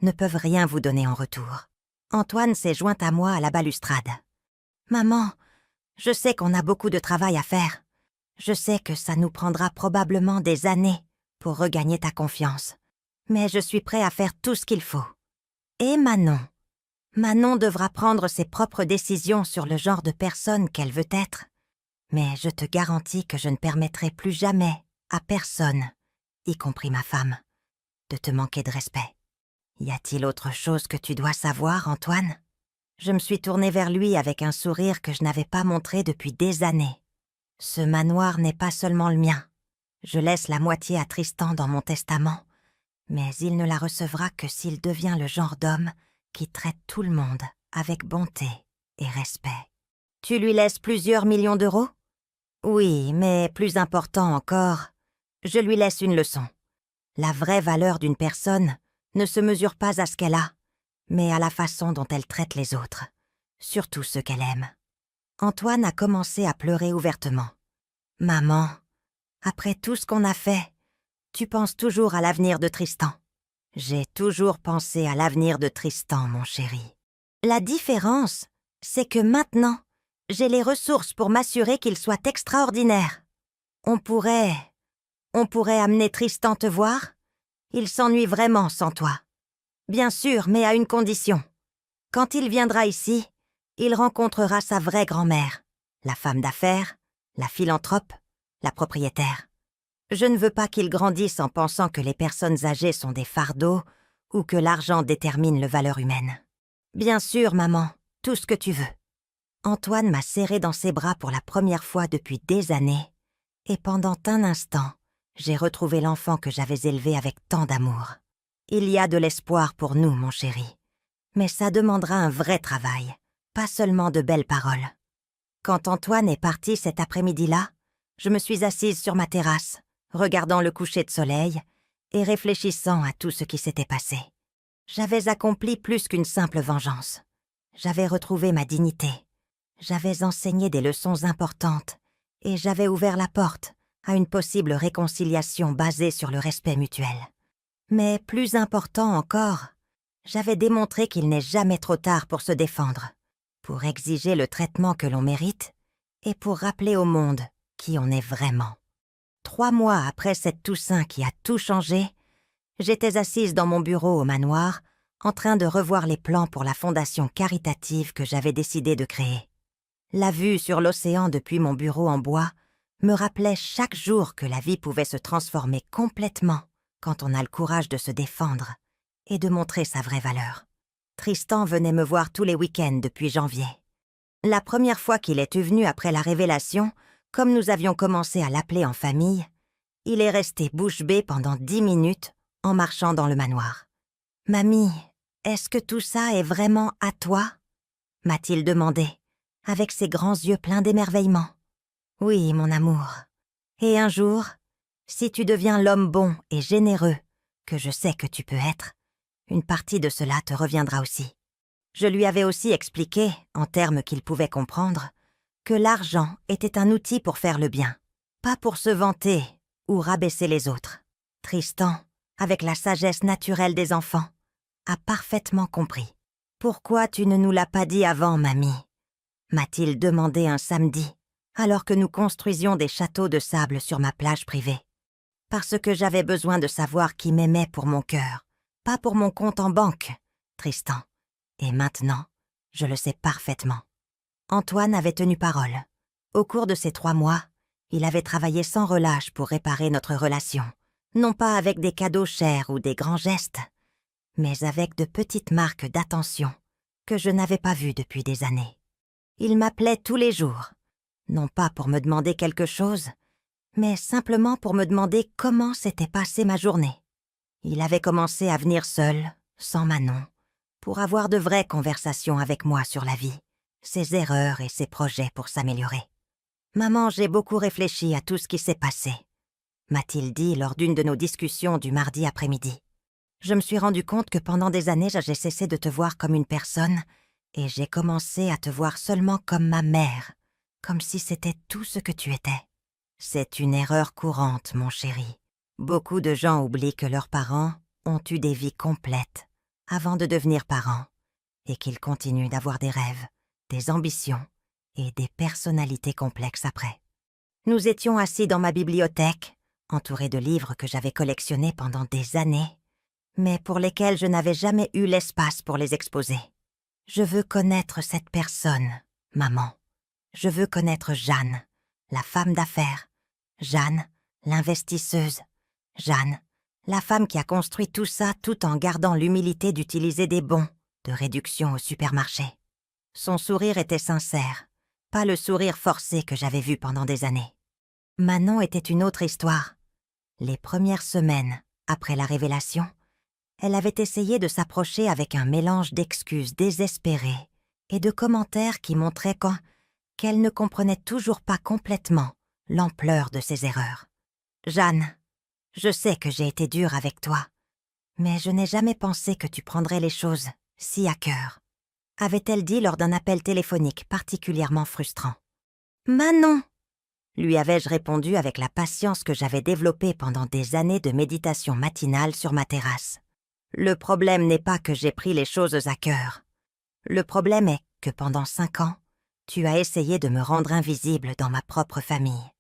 ne peuvent rien vous donner en retour. Antoine s'est joint à moi à la balustrade. « Maman, je sais qu'on a beaucoup de travail à faire. Je sais que ça nous prendra probablement des années pour regagner ta confiance. Mais je suis prêt à faire tout ce qu'il faut. Et Manon? Manon devra prendre ses propres décisions sur le genre de personne qu'elle veut être. Mais je te garantis que je ne permettrai plus jamais à personne, y compris ma femme, de te manquer de respect. Y a-t-il autre chose que tu dois savoir, Antoine? » Je me suis tournée vers lui avec un sourire que je n'avais pas montré depuis des années. Ce manoir n'est pas seulement le mien. Je laisse la moitié à Tristan dans mon testament, mais il ne la recevra que s'il devient le genre d'homme qui traite tout le monde avec bonté et respect. Tu lui laisses plusieurs millions d'euros? Oui, mais plus important encore, je lui laisse une leçon. La vraie valeur d'une personne ne se mesure pas à ce qu'elle a, mais à la façon dont elle traite les autres, surtout ceux qu'elle aime. Antoine a commencé à pleurer ouvertement. « Maman, après tout ce qu'on a fait, tu penses toujours à l'avenir de Tristan. » « J'ai toujours pensé à l'avenir de Tristan, mon chéri. La différence, c'est que maintenant, j'ai les ressources pour m'assurer qu'il soit extraordinaire. On pourrait amener Tristan te voir. Il s'ennuie vraiment sans toi. Bien sûr, mais à une condition. Quand il viendra ici, il rencontrera sa vraie grand-mère, la femme d'affaires, la philanthrope, la propriétaire. Je ne veux pas qu'il grandisse en pensant que les personnes âgées sont des fardeaux ou que l'argent détermine la valeur humaine. Bien sûr, maman, tout ce que tu veux. » Antoine m'a serré dans ses bras pour la première fois depuis des années, et pendant un instant, j'ai retrouvé l'enfant que j'avais élevé avec tant d'amour. Il y a de l'espoir pour nous, mon chéri, mais ça demandera un vrai travail, pas seulement de belles paroles. Quand Antoine est parti cet après-midi-là, je me suis assise sur ma terrasse, regardant le coucher de soleil et réfléchissant à tout ce qui s'était passé. J'avais accompli plus qu'une simple vengeance. J'avais retrouvé ma dignité. J'avais enseigné des leçons importantes et j'avais ouvert la porte à une possible réconciliation basée sur le respect mutuel. Mais plus important encore, J'avais démontré qu'il n'est jamais trop tard pour se défendre, pour exiger le traitement que l'on mérite et pour rappeler au monde qui on est vraiment. 3 mois après cette Toussaint qui a tout changé, j'étais assise dans mon bureau au manoir, en train de revoir les plans pour la fondation caritative que j'avais décidé de créer. La vue sur l'océan depuis mon bureau en bois me rappelait chaque jour que la vie pouvait se transformer complètement quand on a le courage de se défendre et de montrer sa vraie valeur. Tristan venait me voir tous les week-ends depuis janvier. La première fois qu'il est venu après la révélation, comme nous avions commencé à l'appeler en famille, il est resté bouche bée pendant 10 minutes en marchant dans le manoir. « Mamie, est-ce que tout ça est vraiment à toi ?» m'a-t-il demandé, avec ses grands yeux pleins d'émerveillement. « Oui, mon amour. Et un jour, si tu deviens l'homme bon et généreux que je sais que tu peux être, une partie de cela te reviendra aussi. » Je lui avais aussi expliqué, en termes qu'il pouvait comprendre, que l'argent était un outil pour faire le bien, pas pour se vanter ou rabaisser les autres. Tristan, avec la sagesse naturelle des enfants, a parfaitement compris. « Pourquoi tu ne nous l'as pas dit avant, mamie ?» m'a-t-il demandé un samedi, alors que nous construisions des châteaux de sable sur ma plage privée. Parce que j'avais besoin de savoir qui m'aimait pour mon cœur, pas pour mon compte en banque, Tristan. Et maintenant, je le sais parfaitement. Antoine avait tenu parole. Au cours de ces 3 mois, il avait travaillé sans relâche pour réparer notre relation, non pas avec des cadeaux chers ou des grands gestes, mais avec de petites marques d'attention que je n'avais pas vues depuis des années. Il m'appelait tous les jours, non pas pour me demander quelque chose, mais simplement pour me demander comment s'était passée ma journée. Il avait commencé à venir seul, sans Manon, pour avoir de vraies conversations avec moi sur la vie, ses erreurs et ses projets pour s'améliorer. « Maman, j'ai beaucoup réfléchi à tout ce qui s'est passé », m'a-t-il dit lors d'une de nos discussions du mardi après-midi. « Je me suis rendu compte que pendant des années, j'ai cessé de te voir comme une personne et j'ai commencé à te voir seulement comme ma mère, comme si c'était tout ce que tu étais. C'est une erreur courante, mon chéri. Beaucoup de gens oublient que leurs parents ont eu des vies complètes avant de devenir parents, et qu'ils continuent d'avoir des rêves, des ambitions et des personnalités complexes après. » Nous étions assis dans ma bibliothèque, entourés de livres que j'avais collectionnés pendant des années, mais pour lesquels je n'avais jamais eu l'espace pour les exposer. « Je veux connaître cette personne, maman. Je veux connaître Jeanne, la femme d'affaires. Jeanne, l'investisseuse. Jeanne, la femme qui a construit tout ça tout en gardant l'humilité d'utiliser des bons de réduction au supermarché. » Son sourire était sincère, pas le sourire forcé que j'avais vu pendant des années. Manon était une autre histoire. Les premières semaines après la révélation, elle avait essayé de s'approcher avec un mélange d'excuses désespérées et de commentaires qui montraient qu'elle ne comprenait toujours pas complètement l'ampleur de ses erreurs. « Jeanne, je sais que j'ai été dure avec toi, mais je n'ai jamais pensé que tu prendrais les choses si à cœur, » avait-elle dit lors d'un appel téléphonique particulièrement frustrant. « Manon !» lui avais-je répondu avec la patience que j'avais développée pendant des années de méditation matinale sur ma terrasse. « Le problème n'est pas que j'ai pris les choses à cœur. Le problème est que pendant 5 ans, tu as essayé de me rendre invisible dans ma propre famille.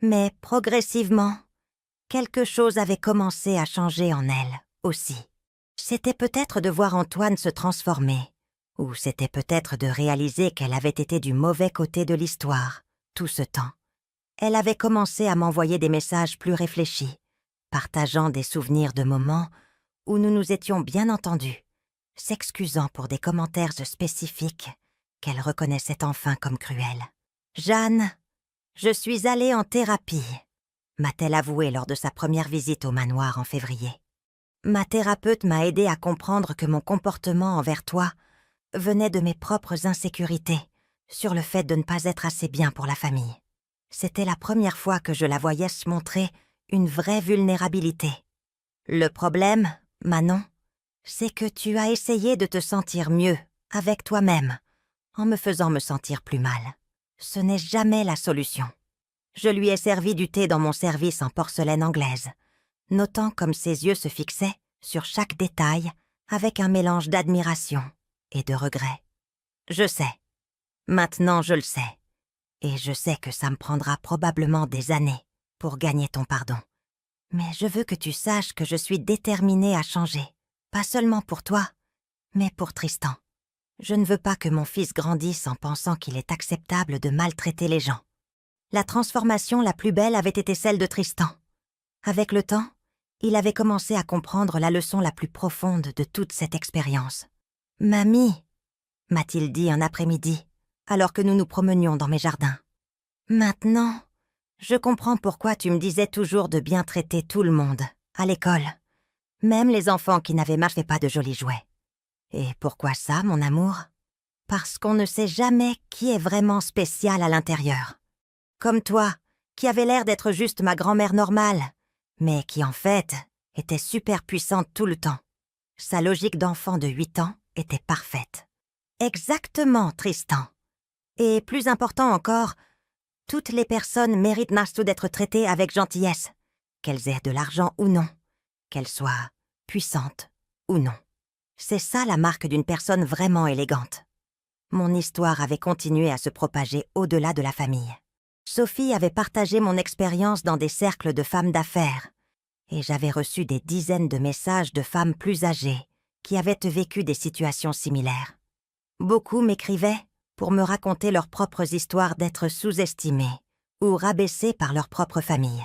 Mais progressivement, quelque chose avait commencé à changer en elle aussi. C'était peut-être de voir Antoine se transformer, ou c'était peut-être de réaliser qu'elle avait été du mauvais côté de l'histoire tout ce temps. Elle avait commencé à m'envoyer des messages plus réfléchis, partageant des souvenirs de moments où nous nous étions bien entendus, s'excusant pour des commentaires spécifiques qu'elle reconnaissait enfin comme cruels. « Jeanne, je suis allée en thérapie », m'a-t-elle avoué lors de sa première visite au manoir en février. « Ma thérapeute m'a aidée à comprendre que mon comportement envers toi venait de mes propres insécurités sur le fait de ne pas être assez bien pour la famille. C'était la première fois que je la voyais se montrer une vraie vulnérabilité. Le problème, Manon, c'est que tu as essayé de te sentir mieux avec toi-même en me faisant me sentir plus mal. Ce n'est jamais la solution. » Je lui ai servi du thé dans mon service en porcelaine anglaise, notant comme ses yeux se fixaient sur chaque détail avec un mélange d'admiration et de regret. Je sais. Maintenant je le sais. Et je sais que ça me prendra probablement des années pour gagner ton pardon. Mais je veux que tu saches que je suis déterminée à changer. Pas seulement pour toi, mais pour Tristan. Je ne veux pas que mon fils grandisse en pensant qu'il est acceptable de maltraiter les gens. La transformation la plus belle avait été celle de Tristan. Avec le temps, il avait commencé à comprendre la leçon la plus profonde de toute cette expérience. « Mamie !» m'a-t-il dit un après-midi, alors que nous nous promenions dans mes jardins. « Maintenant, je comprends pourquoi tu me disais toujours de bien traiter tout le monde, à l'école, même les enfants qui n'avaient fait pas de jolis jouets. Et pourquoi ça, mon amour? Parce qu'on ne sait jamais qui est vraiment spécial à l'intérieur. Comme toi, qui avait l'air d'être juste ma grand-mère normale, mais qui en fait était super puissante tout le temps. Sa logique d'enfant de 8 ans était parfaite. Exactement, Tristan. Et plus important encore, toutes les personnes méritent d'être traitées avec gentillesse, qu'elles aient de l'argent ou non, qu'elles soient puissantes ou non. C'est ça la marque d'une personne vraiment élégante. Mon histoire avait continué à se propager au-delà de la famille. Sophie avait partagé mon expérience dans des cercles de femmes d'affaires, et j'avais reçu des dizaines de messages de femmes plus âgées qui avaient vécu des situations similaires. Beaucoup m'écrivaient pour me raconter leurs propres histoires d'être sous-estimées ou rabaissées par leur propre famille.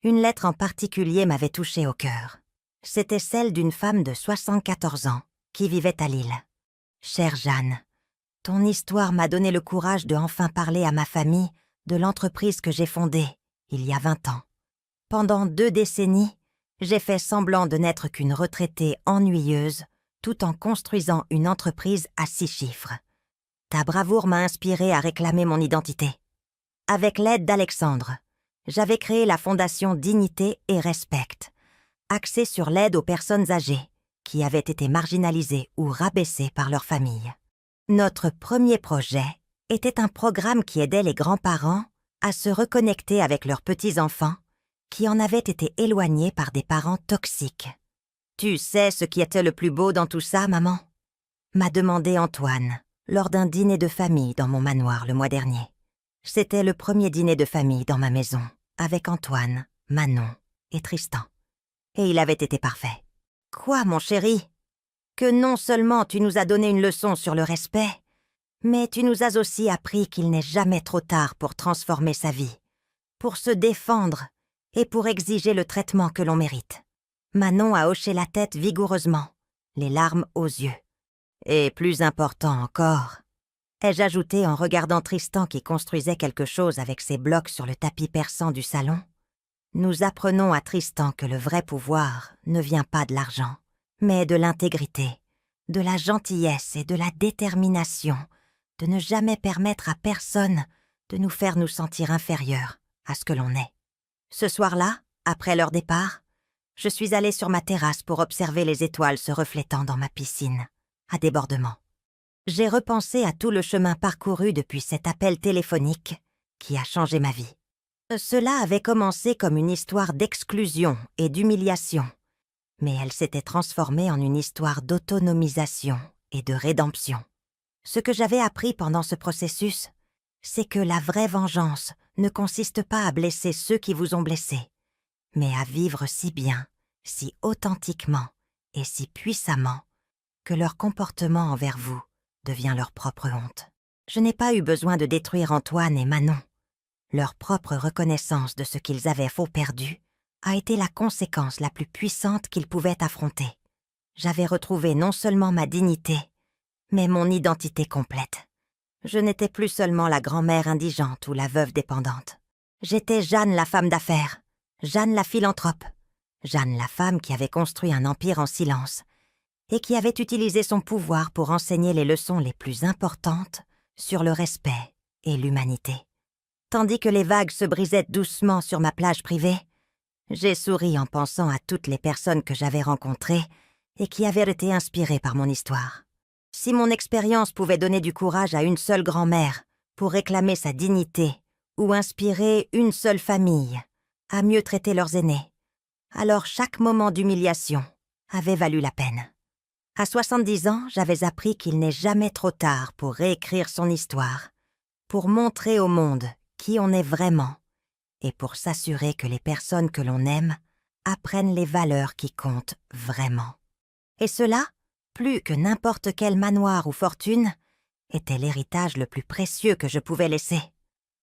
Une lettre en particulier m'avait touchée au cœur. C'était celle d'une femme de 74 ans qui vivait à Lille. « Chère Jeanne, ton histoire m'a donné le courage de enfin parler à ma famille de l'entreprise que j'ai fondée il y a 20 ans. Pendant 2 décennies, j'ai fait semblant de n'être qu'une retraitée ennuyeuse tout en construisant une entreprise à 6 chiffres. Ta bravoure m'a inspirée à réclamer mon identité. Avec l'aide d'Alexandre, j'avais créé la fondation Dignité et Respect, axée sur l'aide aux personnes âgées qui avaient été marginalisées ou rabaissées par leur famille. Notre premier projet était un programme qui aidait les grands-parents à se reconnecter avec leurs petits-enfants qui en avaient été éloignés par des parents toxiques. « Tu sais ce qui était le plus beau dans tout ça, maman ?» m'a demandé Antoine lors d'un dîner de famille dans mon manoir le mois dernier. C'était le premier dîner de famille dans ma maison, avec Antoine, Manon et Tristan. Et il avait été parfait. « Quoi, mon chéri ? Que non seulement tu nous as donné une leçon sur le respect, mais tu nous as aussi appris qu'il n'est jamais trop tard pour transformer sa vie, pour se défendre et pour exiger le traitement que l'on mérite. » Manon a hoché la tête vigoureusement, les larmes aux yeux. « Et plus important encore, » ai-je ajouté en regardant Tristan qui construisait quelque chose avec ses blocs sur le tapis persan du salon. Nous apprenons à Tristan que le vrai pouvoir ne vient pas de l'argent, mais de l'intégrité, de la gentillesse et de la détermination de ne jamais permettre à personne de nous faire nous sentir inférieurs à ce que l'on est. Ce soir-là, après leur départ, je suis allée sur ma terrasse pour observer les étoiles se reflétant dans ma piscine, à débordement. J'ai repensé à tout le chemin parcouru depuis cet appel téléphonique qui a changé ma vie. Cela avait commencé comme une histoire d'exclusion et d'humiliation, mais elle s'était transformée en une histoire d'autonomisation et de rédemption. Ce que j'avais appris pendant ce processus, c'est que la vraie vengeance ne consiste pas à blesser ceux qui vous ont blessé, mais à vivre si bien, si authentiquement et si puissamment que leur comportement envers vous devient leur propre honte. Je n'ai pas eu besoin de détruire Antoine et Manon. Leur propre reconnaissance de ce qu'ils avaient faux perdu a été la conséquence la plus puissante qu'ils pouvaient affronter. J'avais retrouvé non seulement ma dignité, mais mon identité complète. Je n'étais plus seulement la grand-mère indigente ou la veuve dépendante. J'étais Jeanne la femme d'affaires, Jeanne la philanthrope, Jeanne la femme qui avait construit un empire en silence et qui avait utilisé son pouvoir pour enseigner les leçons les plus importantes sur le respect et l'humanité. Tandis que les vagues se brisaient doucement sur ma plage privée, j'ai souri en pensant à toutes les personnes que j'avais rencontrées et qui avaient été inspirées par mon histoire. Si mon expérience pouvait donner du courage à une seule grand-mère pour réclamer sa dignité ou inspirer une seule famille à mieux traiter leurs aînés, alors chaque moment d'humiliation avait valu la peine. À 70 ans, j'avais appris qu'il n'est jamais trop tard pour réécrire son histoire, pour montrer au monde qui on est vraiment et pour s'assurer que les personnes que l'on aime apprennent les valeurs qui comptent vraiment. Et cela, plus que n'importe quel manoir ou fortune, était l'héritage le plus précieux que je pouvais laisser.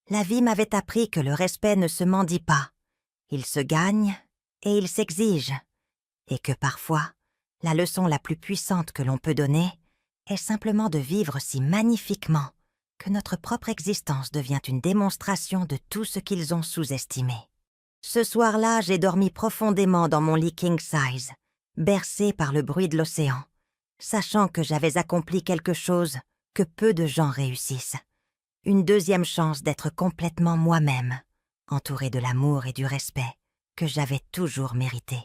La vie m'avait appris que le respect ne se mendie pas, il se gagne et il s'exige, et que parfois, la leçon la plus puissante que l'on peut donner est simplement de vivre si magnifiquement que notre propre existence devient une démonstration de tout ce qu'ils ont sous-estimé. Ce soir-là, j'ai dormi profondément dans mon lit king size, bercé par le bruit de l'océan, sachant que j'avais accompli quelque chose que peu de gens réussissent. Une deuxième chance d'être complètement moi-même, entourée de l'amour et du respect que j'avais toujours mérité.